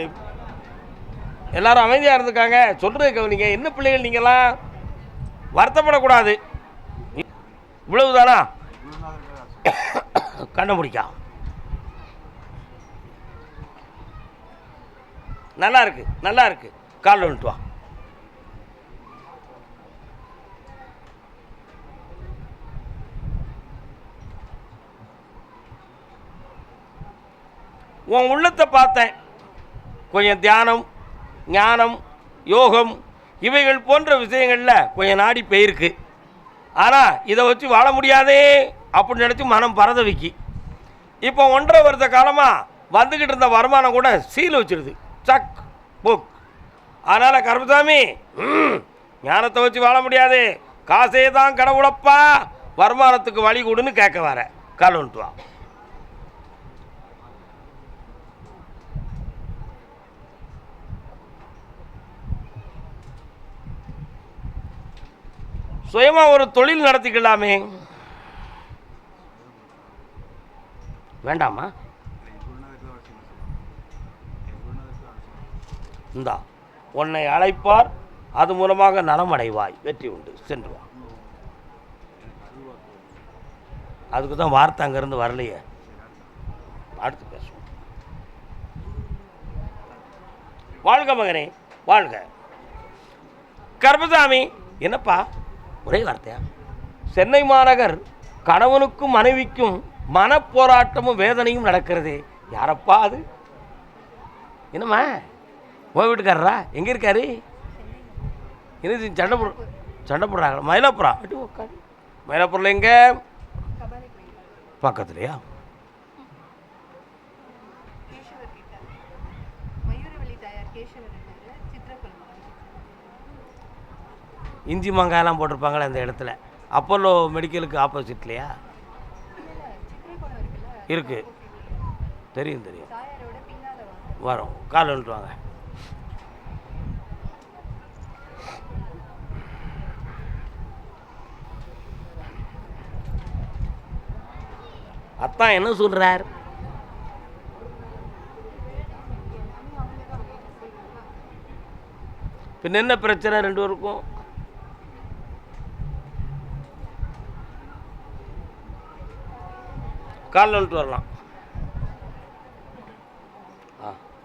எல்லாரும் அமைதியாக இருந்துக்காங்க, சொல்றது கவனிங்க. என்ன பிள்ளைகள் நீங்களாம்? வருத்தப்படக்கூடாது. இவ்வளவுதானா? கண்டுபிடிக்கா நல்லா இருக்கு, நல்லா இருக்கு. கால் வந்துட்டு வா. உன் உள்ளத்தை பார்த்தேன். கொஞ்சம் தியானம், ஞானம், யோகம் இவைகள் போன்ற விஷயங்களில் கொஞ்சம் நாடி போயிருக்கு. ஆனால் இதை வச்சு வாழ முடியாதே அப்படின்னு நினச்சி மனம் பரதவிக்கி. இப்போ 1.5 வருஷ காலமாக வந்துக்கிட்டு இருந்த வருமானம் கூட சீல் வச்சிருது, சக் புக். அதனால் கருப்பசாமி, ஞானத்தை வச்சு வாழ முடியாது, காசே தான் கடவுளப்பா, வருமானத்துக்கு வழி கொடுன்னு கேட்க வர. கால் வந்துட்டு வா. சுயமாக ஒரு தொழில் நடத்திக்கலாமே, வேண்டாமா? இந்தா உன்னை அழைப்பார், அது மூலமாக நலமடைவாய், வெற்றி உண்டு, சென்று வா. அதுக்கு தான் வார்த்தை அங்கேருந்து வரலையே. அடுத்து பேசுவோம். வாழ்க மகனே வாழ்க. கருப்பசாமி, என்னப்பா ஒரே வார்த்தையா? சென்னை மாநகர் கணவனுக்கும் மனைவிக்கும் மனப்போராட்டமும் வேதனையும் நடக்கிறது. யாரப்பா அது? என்னம்மா உன் வீட்டுக்காரரா? எங்கே இருக்காரு? என்ன சண்டை போடுறாங்களா? மயிலாப்புரம். அடி உட்காரு. மயிலாப்பூரில் எங்கே? பக்கத்துலையா? இஞ்சி மாங்காயெல்லாம் போட்டிருப்பாங்களே அந்த இடத்துல, அப்போலோ மெடிக்கலுக்கு ஆப்போசிட்லையா? இருக்கு, தெரியும் தெரியும். வரோம், கால் வந்துட்டு வாங்க. அத்தான் என்ன சொல்றார்? பின்ன என்ன பிரச்சனை ரெண்டு பேருக்கும்? கால் வந்துட்டு வரலாம்.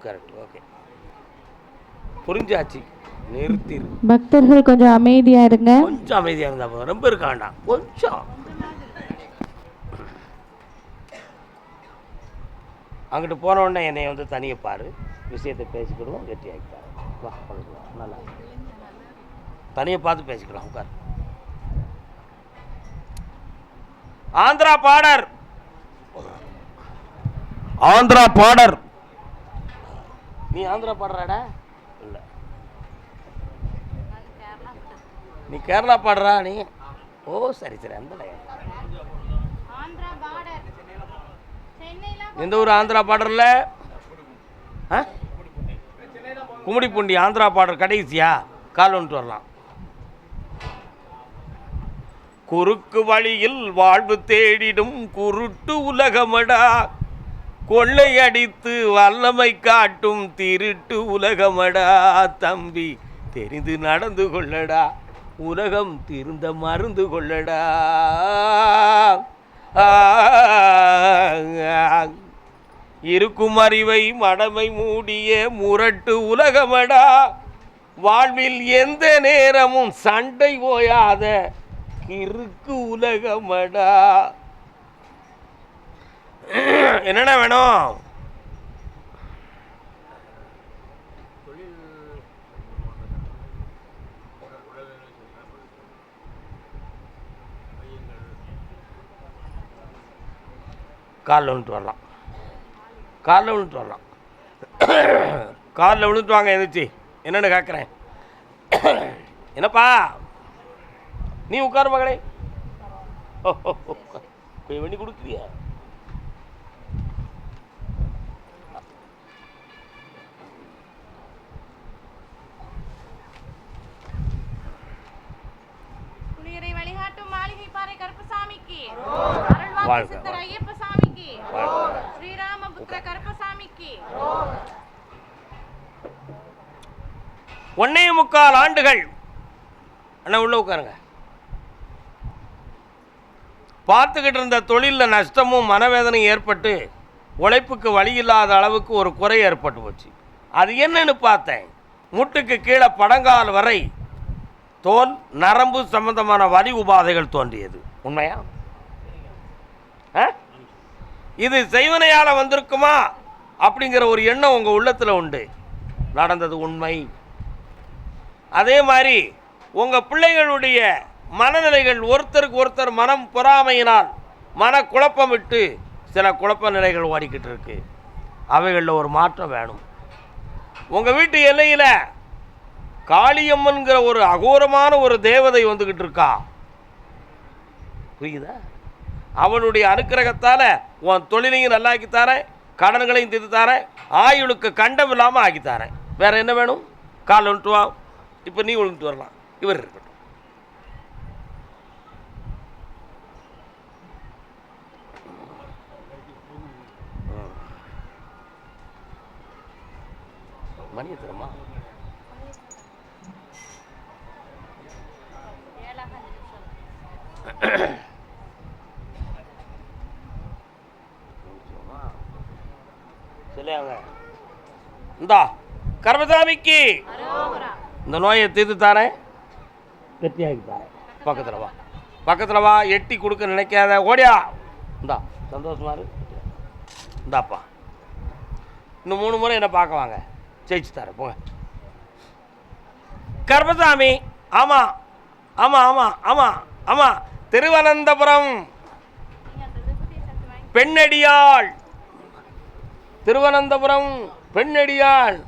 கரெக்ட், ஓகே, புரிஞ்சாச்சு. நிறுத்திரு. பக்தர்கள் கொஞ்சம் அமைதியா இருங்க. கொஞ்சம் அமைதியாக இருந்தா போதும், ரொம்ப இருக்க வேண்டாம். கொஞ்சம் அங்கிட்டு போன உடனே என்னை வந்து தனியை பாரு, விஷயத்தை பேசிக்கிடுவோம், வெற்றி ஆகிட்டார். வா பண்ணிக்கலாம், நல்லா தனியை பார்த்து பேசிக்கலாம். உட்கார். Andhra border, Andhra border. நீ ஆந்திரா பாடுறாடா? இல்லை, நீ கேரளா பாடுறா நீ? ஓ சரி சரி, அந்த எந்த ஊர் ஆந்திரா பாடர்ல? கும்மிடிப்பூண்டி ஆந்திரா பாடர் கடைசியா? கால் வந்துட்டு வரலாம். குறுக்கு வழியில் வாழ்வு தேடிடும் குருட்டு உலகமடா, கொள்ளை அடித்து வல்லமை காட்டும் திருட்டு உலகமடா. தம்பி தெரிந்து நடந்து கொள்ளடா, உலகம் திருந்த மருந்து கொள்ளடா. இருக்கும் அறிவை மடமை மூடிய முரட்டு உலகமடா, வாழ்வில் எந்த நேரமும் சண்டை ஓயாத இருக்கு உலகமடா. என்னென்ன வேணும்? காலில் விழுந்துட்டு வரலாம், காலில் விழுந்துட்டு வரலாம். காலில் விழுந்துட்டு வாங்க. எந்திரிச்சு என்னென்னு கேட்குறேன். என்னப்பா நீ உட்காரு மகளே. கொஞ்சம் வண்டி கொடுக்குறியா? புனியரை வழிகாட்டும் மாளிகை பாறை கருப்பசாமிக்கு, வாழ்க. சித்தர் ஐயப்பசாமிக்கு, ஸ்ரீராமபுத்திர கருப்பசாமிக்கு. 1.25 ஆண்டுகள் அண்ணா உள்ள உட்காருங்க. பார்த்துக்கிட்டு இருந்த தொழிலில் நஷ்டமும் மனவேதனையும் ஏற்பட்டு உழைப்புக்கு வழி இல்லாத அளவுக்கு ஒரு குறை ஏற்பட்டு போச்சு. அது என்னன்னு பார்த்தேன். முட்டுக்கு கீழே படங்கால் வரை தோல் நரம்பு சம்பந்தமான வலி உபாதைகள் தோன்றியது. உண்மையா? இது செய்வனையால் வந்திருக்குமா அப்படிங்கிற ஒரு எண்ணம் உங்கள் உள்ளத்தில் உண்டு. நடந்தது உண்மை. அதே மாதிரி உங்கள் பிள்ளைகளுடைய மனநிலைகள் ஒருத்தருக்கு ஒருத்தர் மனம் பொறாமையினால் மன குழப்பம் விட்டு சில குழப்ப நிலைகள் ஓடிக்கிட்டு இருக்கு. அவைகளில் ஒரு மாற்றம் வேணும். உங்கள் வீட்டு எல்லையில் காளியம்மன்கிற ஒரு அகோரமான ஒரு தேவதை வந்துக்கிட்டு இருக்கா, புரியுதா? அவனுடைய அனுக்கிரகத்தால் உன் தொழிலையும் நல்லாக்கித்தாரேன், கடன்களையும் தீர்த்து தாரேன், ஆயுளுக்கு கண்டம் இல்லாமல் ஆக்கித்தாரேன். வேறு என்ன வேணும்? கால் விழுந்துட்டு வா, இப்போ நீ விழுந்துட்டு வரலாம். இவர் இருக்கட்டும். மணியை தரமா சொல்லுங்க. இந்தா கர்மசாமிக்கு இந்த நோயை தீர்த்து தாரேன், வெற்றியாகி தாரேன். பக்கத்தில் வா, பக்கத்தில் வா. எட்டி கொடுக்க நினைக்காத, ஓடியா. இந்தா சந்தோஷமா இரு. இந்தாப்பா, இன்னும் 3 முறை என்ன பார்க்க வாங்க, ஜெயிச்சு தரேன். போங்க. கர்மசாமி. ஆமாம் ஆமாம் ஆமாம் ஆமாம் ஆமாம். திருவனந்தபுரம் பெண்ணடியாள், திருவனந்தபுரம் பெண்ணடியாள்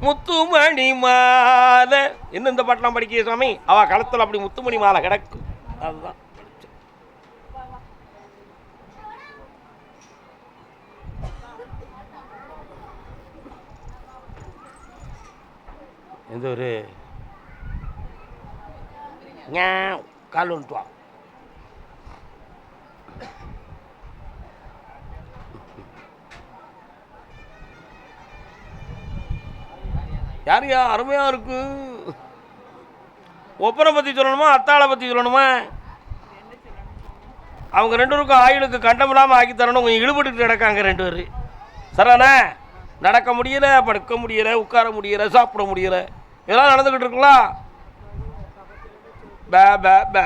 முத்துமணி மாலை. இன்னும் இந்த பாட்டெலாம் படிக்க சுவாமி, அவள் களத்தில் அப்படி முத்துமணி மாலை கிடக்கு. அதுதான் எந்த ஒரு கால் வந்துட்டு வா. யாரையா அருமையாக இருக்கு. ஒப்பனை பற்றி சொல்லணுமா, அத்தாளை பற்றி சொல்லணுமா? அவங்க 2 பேருக்கும் ஆயுளுக்கு கண்டம் இல்லாமல் ஆக்கி தரணும். கொஞ்சம் இழுபட்டு நடக்காங்க 2 பேர். சரணே, நடக்க முடியலை, படுக்க முடியலை, உட்கார முடியலை, சாப்பிட முடியலை, இதெல்லாம் நடந்துக்கிட்டு இருக்கலாம். பே பே பே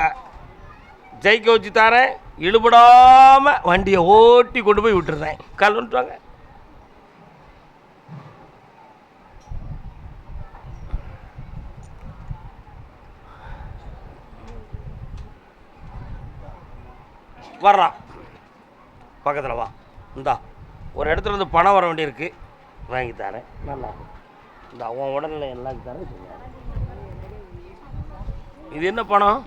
ஜெயிக்க வச்சு தாரேன். இழுபடாமல் வண்டியை ஓட்டி கொண்டு போய் விட்டுறேன். கால் வந்துட்டுவாங்க. வர்றான், பக்கத்தில் வா. இந்தா ஒரு இடத்துல இருந்து பணம் வர வேண்டியிருக்கு, வாங்கித்தாரேன். நல்லா இந்த உன் உடல்நிலை எல்லாம் தரேன். இது என்ன பணம்?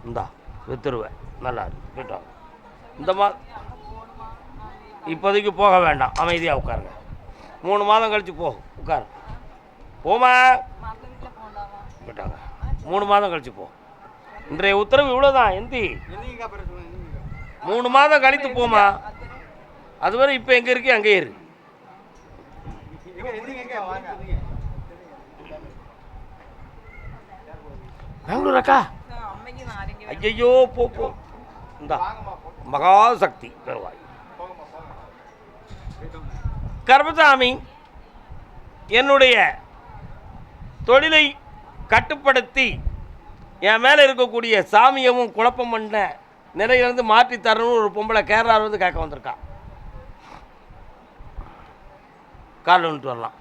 இந்தா வித்துருவேன். நல்லா இருக்கு, போயிட்டோம். இந்த இப்போதைக்கு போக வேண்டாம், அமைதியாக உட்காருங்க. 3 மாதம் கழித்து போ, உட்காரு. போமா, போயிட்டாங்க. 3 மாதம் கழித்து போ. இன்றைய உத்தரவு இவ்வளோதான். எந்தி 3 மாதம் கழித்து போமா. அதுவரை இப்போ எங்கே இருக்கு அங்கே இரு. பெங்களூர் அக்கா, ஐயோ போ போ. இந்த மகாசக்தி பெறுவாய். கர்மசாமி, என்னுடைய தொழிலை கட்டுப்படுத்தி என் மேலே இருக்கக்கூடிய சாமியமும் குழப்பம் பண்ண நிலையிலிருந்து மாற்றி தரணும்னு ஒரு பொம்பளை கேரளாவிலிருந்து கேட்க வந்திருக்கா. கால் வந்துட்டு வரலாம்.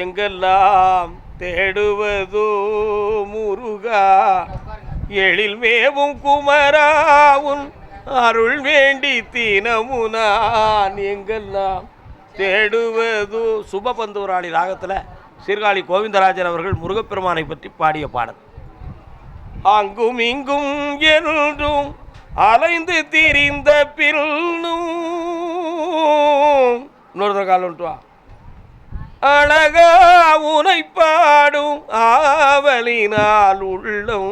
எங்கெல்லாம் தேடுவதோ முருகா, எழில் மேவும் குமராவுன் அருள் வேண்டி தினமுனான். எங்கெல்லாம் தேடுவதோ. சுபபந்தூராளி ராகத்தில் சீர்காழி கோவிந்தராஜன் அவர்கள் முருகப்பெருமானை பற்றி பாடிய பாடல். அங்கும் இங்கும் என்றும் அலைந்து திரிந்த பின்னும். இன்னொரு கால் வந்துட்டு வா. அழகா உனை பாடும் ஆவலினால் உள்ளம்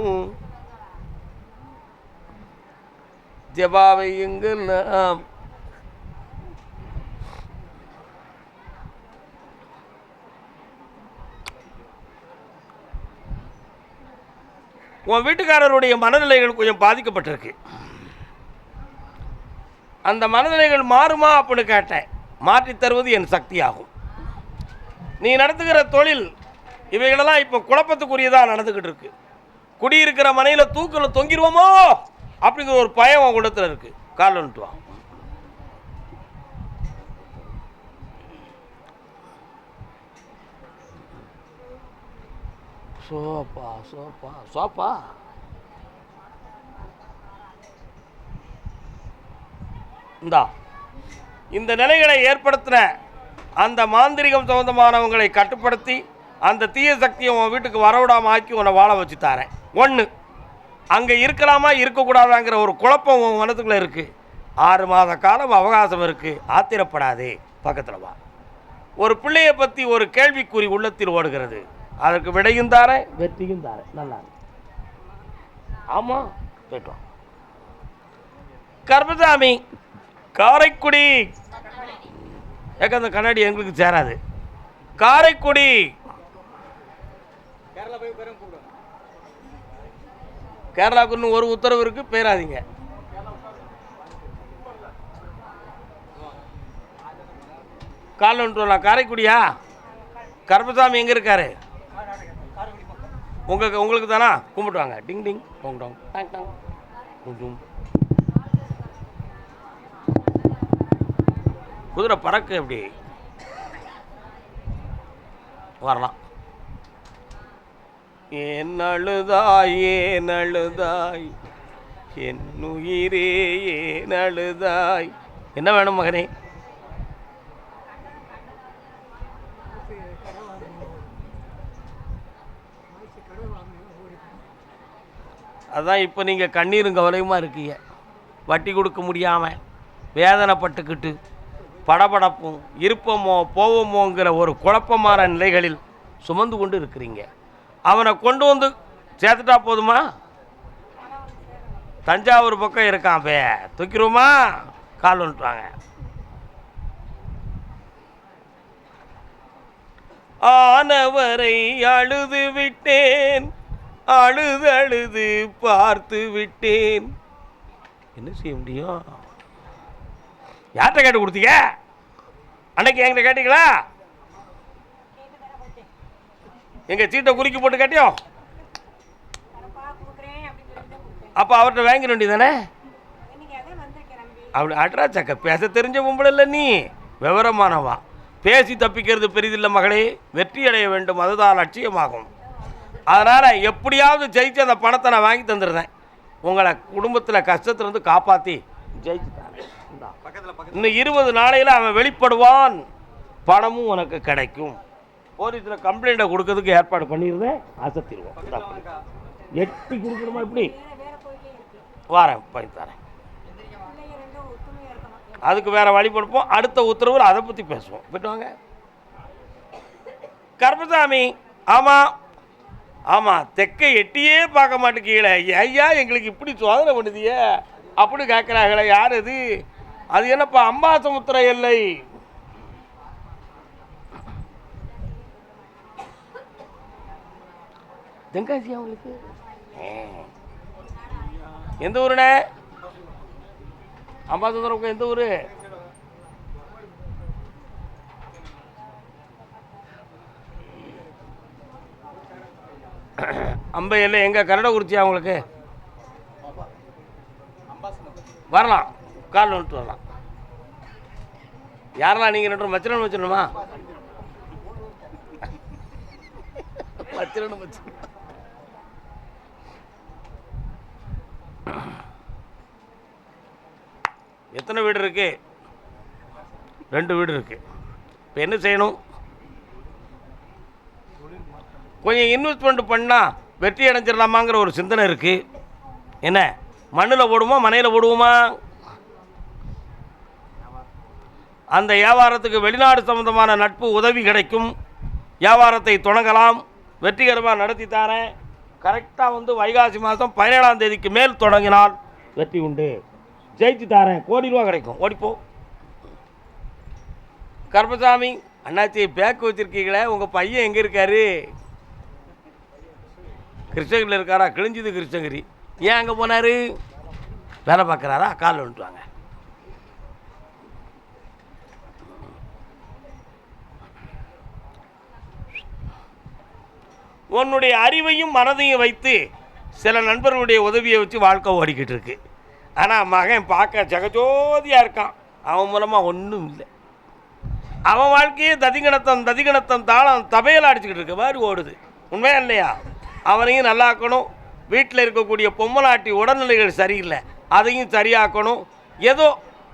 ஜபாவை எங்கெல்லாம். உன் வீட்டுக்காரருடைய மனநிலைகள் கொஞ்சம் பாதிக்கப்பட்டிருக்கு. அந்த மனநிலைகள் மாறுமா அப்படின்னு கேட்டேன். மாற்றி தருவது என் சக்தியாகும். நீ நடத்துகிற தொழில் இவைகளெல்லாம் இப்போ குழப்பத்துக்குரியதாக நடந்துக்கிட்டு இருக்கு. குடியிருக்கிற மனையில் தூக்கில் தொங்கிடுவோமோ அப்படிங்கிற ஒரு பயம் உன் குணத்தில் இருக்குது. கால் வந்துட்டு வா. சோப்பா சோப்பா சோப்பா. இந்தா இந்த நிலைகளை ஏற்படுத்தின அந்த மாந்திரிகம் சம்பந்தமானவங்களை கட்டுப்படுத்தி அந்த தீய சக்தியை உன் வீட்டுக்கு வரவிடாமல் ஆக்கி உன்னை வாழ வச்சு தாரேன். ஒன்று, அங்கே இருக்கலாமா இருக்கக்கூடாதாங்கிற ஒரு குழப்பம் உன் மனத்துக்குள்ளே இருக்குது. 6 மாத காலம் அவகாசம் இருக்குது, ஆத்திரப்படாதே, பக்கத்தில் வா. ஒரு பிள்ளையை பற்றி ஒரு கேள்விக்குறி உள்ளத்தில் ஓடுகிறது, அதற்கு விடையும் தாரேன், வெற்றியும் தாரேன். நல்லா ஆமாம் கேட்டோம். கர்மசாமி காரைக்குடி. ஏக்க அந்த கண்ணாடி எங்களுக்கு சேராது. காரைக்குடி கேரளாவுக்கு இன்னும் ஒரு உத்தரவு இருக்கு, பேராதீங்க. கால் வந்துட்டு காரைக்குடியா? கர்மசாமி எங்கே இருக்காரு? உங்களுக்கு தானா? கும்பிட்டு வாங்க. டிங் டிங் டோங் டோங் டாங் டாங் டும் டும். குதிரை பறக்கு எப்படி வரலாம். ஏன் அழுதாய் ஏன் அழுதாய் என் உயிரே ஏன் அழுதாய். என்ன வேணும் மகனே? அதான் இப்போ நீங்கள் கண்ணீரும் கவலையுமா இருக்கீங்க. வட்டி கொடுக்க முடியாமல் வேதனைப்பட்டுக்கிட்டு படபடப்பும் இருப்போமோ போவோமோங்கிற ஒரு குழப்பமான நிலைகளில் சுமந்து கொண்டு இருக்கிறீங்க. அவனை கொண்டு வந்து சேர்த்துட்டா போதுமா? தஞ்சாவூர் பக்கம் இருக்கான், பே தூக்கிடுவோமா? கால் வந்துட்டுவாங்க. ஆனவரை அழுது விட்டேன், அழுது அழுது பார்த்து விட்டேன். என்ன செய்ய முடியும்? யார்கிட்ட கேட்டு கொடுத்தீங்க? அன்னைக்கு என்கிட்ட கேட்டீங்களா? எங்க சீட்டை குறுக்கி போட்டு கேட்டியோ? அப்போ அவர்கிட்ட வாங்கிட வேண்டியதானே? அப்படி அட்ரா சக்க பேச தெரிஞ்ச பொம்பளை இல்லை நீ, விவரமானவா. பேசி தப்பிக்கிறது பெரிதில்லை மகளே, வெற்றி அடைய வேண்டும், அதுதான் லட்சியமாகும். அதனால் எப்படியாவது ஜெயிச்சு அந்த பணத்தை நான் வாங்கி தந்துடுறேன். உங்களை குடும்பத்தில் கஷ்டத்துலேருந்து காப்பாற்றி ஜெயிச்சு தரேன். இன்னும் 20 நாளையில் அவன் வெளிப்படுவான், பணமும் உனக்கு கிடைக்கும். போலீஸில் கம்ப்ளைண்ட்டை கொடுக்கறதுக்கு ஏற்பாடு பண்ணியிருந்தேன், அசத்திடுவோம். எட்டி கொடுக்கணுமா? இப்படி வரேன் பண்ணி தரேன். அதுக்கு வேற வழி கொடுப்போம். அடுத்த உத்தரவில் அதை பற்றி பேசுவோம். போய்ட்டு கர்மசாமி. ஆமாம் ஆமாம், தெற்கை எட்டியே பார்க்க மாட்டேங்கீங்களே ஐயா, எங்களுக்கு இப்படி சோதனை பண்ணுதியே அப்படி கேட்குறாங்களே. யார் அது? அது என்னப்பா அம்பாசமுத்திர எல்லை. தென்காசி அவங்களுக்கு எந்த ஊருண்ணே? அம்பாசமுத்திரம் எந்த ஊரு? அம்பையில் எங்கே? கரடக்குறிச்சியா உங்களுக்கு? வரலாம், கால் வந்துட்டு வரலாம். யாரெல்லாம் நீங்கள் 2 மச்சரன் வச்சிடணுமா? மச்சரன் வச்சு எத்தனை வீடு இருக்கு? 2 வீடு இருக்கு. இப்போ என்ன செய்யணும்? கொஞ்சம் இன்வெஸ்ட்மெண்ட் பண்ணால் வெற்றி அடைஞ்சிடலாமாங்கிற ஒரு சிந்தனை இருக்குது. என்ன மண்ணில் போடுவோமா மனையில் போடுவோமா? அந்த வியாபாரத்துக்கு வெளிநாடு சம்பந்தமான நட்பு உதவி கிடைக்கும். வியாபாரத்தை தொடங்கலாம், வெற்றிகரமாக நடத்தி தரேன். கரெக்டாக வைகாசி மாதம் 17ஆம் தேதிக்கு மேல் தொடங்கினால் வெற்றி உண்டு. ஜெயிச்சு தரேன், கோடி ரூபா கிடைக்கும். ஓடிப்போ. கர்மசாமி அண்ணாச்சி பேக்கு வச்சுருக்கீங்களே, உங்கள் பையன் எங்கே இருக்காரு? கிருஷ்ணகிரியில் இருக்காரா? கிழிஞ்சது கிருஷ்ணகிரி. ஏன் அங்கே போனார்? வேலை பார்க்குறாரா? கால் வந்துட்டு வாங்க. உன்னுடைய அறிவையும் மனதையும் வைத்து சில நண்பர்களுடைய உதவியை வச்சு வாழ்க்கை ஓடிக்கிட்டு இருக்கு. ஆனால் மகன் பார்க்க ஜெகஜோதியாக இருக்கான். அவன் மூலமாக ஒன்றும் இல்லை. அவன் வாழ்க்கையே ததிகணத்தம் தாளம் தபையில் அடிச்சுக்கிட்டு இருக்க மாதிரி ஓடுது. உண்மையா இல்லையா? அவனையும் நல்லாக்கணும். வீட்டில் இருக்கக்கூடிய பொம்மலாட்டி உடல்நிலைகள் சரியில்லை, அதையும் சரியாக்கணும். ஏதோ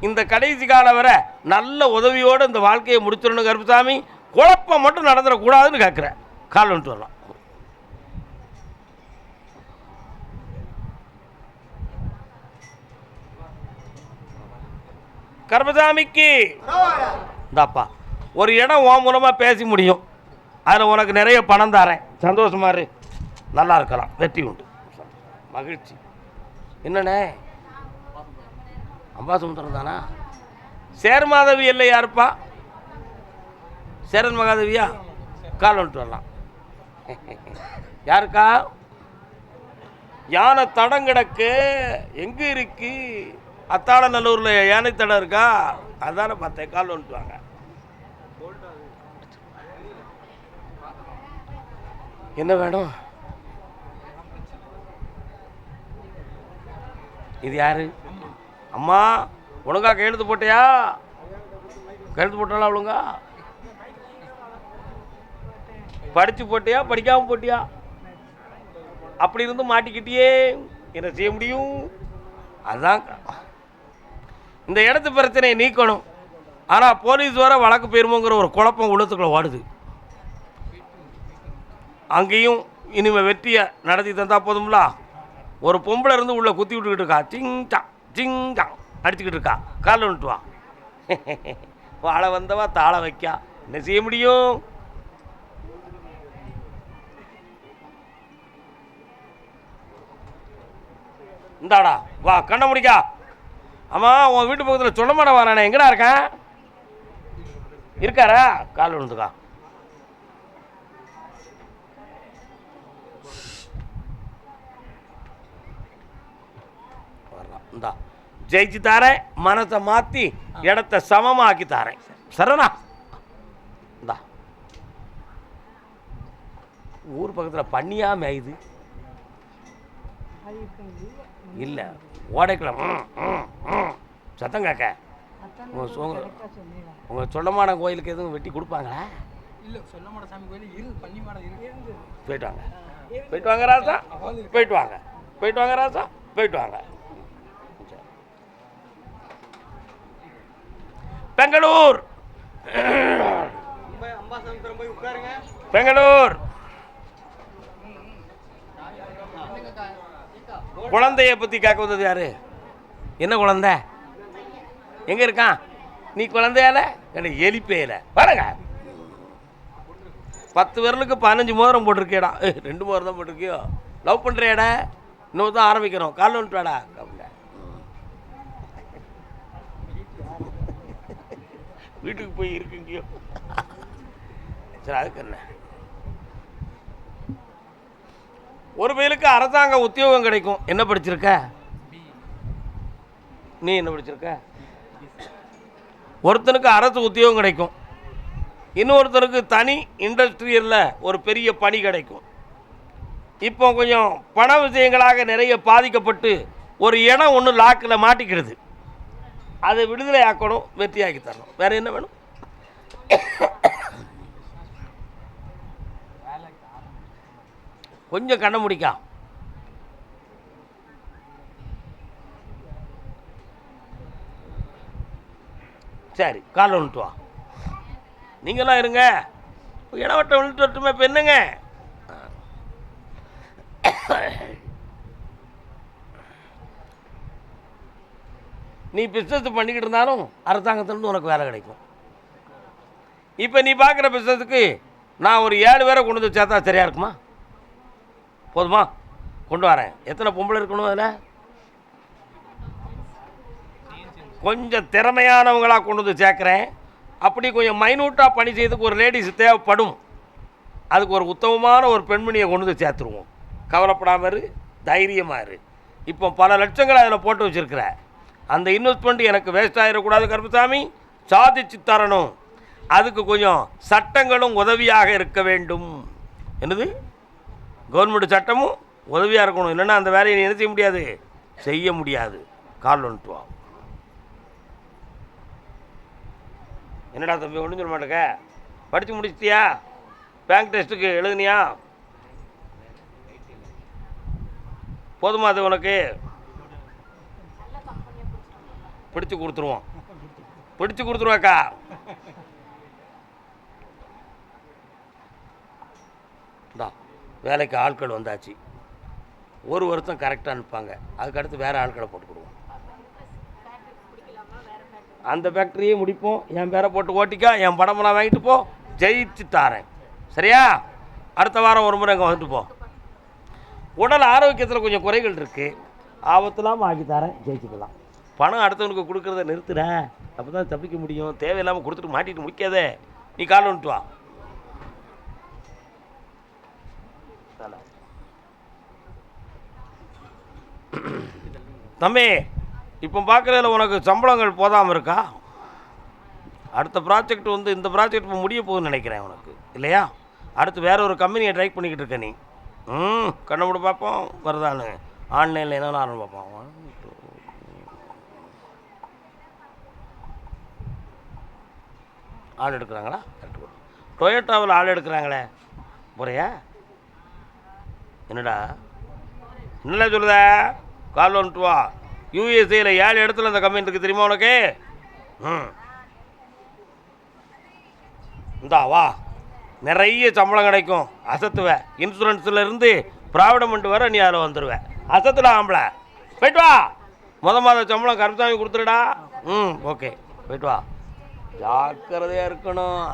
இந்த கடைசி காலம் வரை நல்ல உதவியோடு இந்த வாழ்க்கையை முடிச்சிடணும் கருப்பசாமி. குழப்பம் மட்டும் நடந்துடக்கூடாதுன்னு கேட்குறேன். கால் வந்துட்டு வரலாம். கருப்பசாமிக்கு இந்தாப்பா ஒரு இடம் உன் மூலமாக பேசி முடியும். அதில் உனக்கு நிறைய பணம் தரேன். சந்தோஷமா இரு, நல்லா இருக்கலாம், வெற்றி உண்டு, மகிழ்ச்சி. என்னண்ணே அம்பாசமுத்திரம் தானா? சேர்மாதவி இல்லை யாருப்பா? சேரன் மகாதேவியா? கால் வந்துட்டு வரலாம். யாருக்கா? யானை தடம் கிடக்கு. எங்கே இருக்கு? அத்தாளநல்லூரில் யானை தடம் இருக்கா? அதானே பார்த்தேன். கால் வந்துட்டு வாங்க. என்ன வேணும்? இது யாரு? அம்மா ஒழுங்கா கையெழுத்து போட்டியா? கையெழுத்து போட்டாலும் ஒழுங்கா படிச்சு போட்டியா படிக்காம போட்டியா? அப்படி இருந்து மாட்டிக்கிட்டியே, என்ன செய்ய முடியும்? அதான் இந்த இடத்து பிரச்சனையை நீக்கணும். ஆனால் போலீஸ் வர வழக்கு போயிருமோங்கிற ஒரு குழப்பம் உள்ளத்துக்குள்ள ஓடுது. அங்கேயும் இனிமேல் வெற்றியை நடத்தி தந்தா போதும்ல. ஒரு பொம்பளை இருந்து உள்ள குத்தி விட்டுக்கிட்டு இருக்கா. சிங்டா அடிச்சுக்கிட்டு இருக்கா. கால் வந்துட்டு வா. வாழ வந்தவா தாள வைக்கா, என்ன செய்ய முடியும்? இந்தாடா வா, கண்ண முடிக்கா. ஆமாம், உன் வீட்டு பக்கத்தில் சொன்னமாட வரானே, எங்கடா இருக்கேன்? இருக்காரா? கால் விழுந்துக்கா. வரலாம். இந்தா ஜெயிச்சு தாரேன், மனத்தை மாற்றி இடத்த சமமாக்கி தாரேன். சரணா இந்தா. ஊர் பக்கத்தில் பண்ணியா மேயுது இல்லை, ஓடைக்குள்ள சத்தம் கேட்க. உங்கள் சொல்லமான கோயிலுக்கு எதுவும் வெட்டி கொடுப்பாங்களா? இல்லை, சொல்லமான சாமி கோயில் இருக்கு, பன்னிமாடம் இருக்கு. போயிட்டு வாங்க, போயிட்டு வாங்க ராசா, போயிட்டு வாங்க, போயிட்டு வாங்க ராசா, போயிட்டு வாங்க. பெங்களூர், பெங்களூர் குழந்தைய பற்றி கேட்க வந்தது யாரு? என்ன குழந்தை? எங்கே இருக்கான்? நீ குழந்தையால என்ன எலிப்பேல? பாருங்க, 10 விரலுக்கு 15 மோதிரம் போட்டிருக்கேடா. 2 மோதிரம் தான் போட்டிருக்கியோ? லவ் பண்ணுறியாடா? இன்னொரு தான் ஆரம்பிக்கிறோம். கால் வந்துட்டு வாடா. வீட்டுக்கு போய் இருக்குங்கயோ. சரி, அதுக்கு என்ன? ஒரு பேருக்கு அரசாங்க உத்தியோகம் கிடைக்கும். என்ன படிச்சிருக்க நீ? என்ன படிச்சிருக்க? ஒருத்தனுக்கு அரசு உத்தியோகம் கிடைக்கும், இன்னொருத்தனுக்கு தனி இண்டஸ்ட்ரியலில் ஒரு பெரிய பணி கிடைக்கும். இப்போ கொஞ்சம் பண விஷயங்களாக நிறைய பாதிக்கப்பட்டு ஒரு இடம் ஒன்று லாக்கில் மாட்டிக்கிறது. அதை விடுதலை ஆக்கணும், வெற்றியாக்கி தரணும். வேற என்ன வேணும்? கொஞ்சம் கண்ண முடிக்கா. சரி, கால் வந்துட்டு வா. நீங்களாம் இருங்க, இடவட்டம் விழுட்டு வரட்டுமே. இப்போ என்னங்க, நீ பிஸ்னஸ் பண்ணிக்கிட்டு இருந்தாலும் அரசாங்கத்திலிருந்து உனக்கு வேலை கிடைக்கும். இப்போ நீ பார்க்குற பிஸ்னஸுக்கு நான் ஒரு 7 பேரை கொண்டு வந்து சேர்த்தா சரியாக இருக்குமா? போதுமா? கொண்டு வரேன். எத்தனை பொம்பளை இருக்கணும் அதில்? கொஞ்சம் திறமையானவங்களாக கொண்டு வந்து சேர்க்குறேன். அப்படி கொஞ்சம் மைனூட்டாக பணி செய்யறதுக்கு ஒரு லேடிஸ் தேவைப்படும். அதுக்கு ஒரு உத்தமமான ஒரு பெண்மணியை கொண்டு வந்து சேர்த்துருவோம். கவலைப்படாமல் இரு, தைரியமாக இரு. இப்போ பல லட்சங்களை அதில் போட்டு வச்சுருக்கிற அந்த இன்வெஸ்ட்மெண்ட் எனக்கு வேஸ்ட் ஆகிடக்கூடாது கருப்பசாமி. சாதிச்சு தரணும். அதுக்கு கொஞ்சம் சட்டங்களும் உதவியாக இருக்க வேண்டும். என்னது? கவர்மெண்ட் சட்டமும் உதவியாக இருக்கணும். இல்லைன்னா அந்த வேலையை நீ என்ன செய்ய முடியாது, செய்ய முடியாது. கால் வந்துட்டு வா. என்னடா தம்பி ஒன்றும் சொல்ல மாட்டேங்க, படித்து முடிச்சிட்டியா? பேங்க் டெஸ்ட்டுக்கு எழுதுனியா? போதுமா அது உனக்கு? பிடிச்சி கொடுத்துருவோம், பிடிச்சி கொடுத்துருவாக்கா. வேலைக்கு ஆட்கள் வந்தாச்சு, ஒரு வருஷம் கரெக்டாக அனுப்பாங்க, அதுக்கடுத்து வேறு ஆட்களை போட்டு கொடுவோம். அந்த ஃபேக்ட்ரியே முடிப்போம், என் பேரை போட்டு ஓட்டிக்கா, என் படமெல்லாம் வாங்கிட்டு போ, ஜெயிச்சு தாரேன். சரியா? அடுத்த வாரம் ஒரு முறை இங்கே வந்துட்டு போ. உடல் ஆரோக்கியத்தில் கொஞ்சம் குறைகள் இருக்குது, ஆபத்துலாமல் ஆக்கி தரேன், ஜெயிச்சுக்கலாம். பணம் அடுத்தவனுக்கு கொடுக்குறத நிறுத்துறேன், அப்போ தான் தப்பிக்க முடியும். தேவையில்லாமல் கொடுத்துட்டு மாட்டிட்டு முடிக்காதே. நீ கால் வந்துட்டு வா. தம்பி, இப்போ பார்க்குறதுல உனக்கு சம்பளங்கள் போதாமல் இருக்கா? அடுத்த ப்ராஜெக்ட் வந்து இந்த ப்ராஜெக்ட் இப்போ முடிய போகுதுன்னு நினைக்கிறேன் உனக்கு, இல்லையா? அடுத்து வேற ஒரு கம்பெனியை ட்ரை பண்ணிக்கிட்டு இருக்க நீ. கண்ணை மூட பார்ப்போம் வருதான்னு. ஆன்லைனில் என்னென்ன ஆரம்பி பார்ப்போம். ஆள் எடுக்கிறாங்களா? கரெக்டு. டொயோட்டாவில் ஆள் எடுக்கிறாங்களே, போறியா? என்னடா என்னடா சொல்லுத? கால் வந்துட்டு வா. யூஎஸ்ஏல 7 இடத்துல அந்த கம்பெனி இருக்குது, தெரியுமா உனக்கு? இந்தா வா, நிறைய சம்பளம் கிடைக்கும், அசத்துவேன். இன்சூரன்ஸில் இருந்து ப்ராவிடமெண்ட் வர நீ அதில் வந்துடுவேன். அசத்துடா ஆம்பளை, போய்ட்டு வா. மாத சம்பளம் கருப்பசாமி கொடுத்துருடா. ஓகே, போய்ட்டு வா. ஜாக்கிரதையாக இருக்கணும்.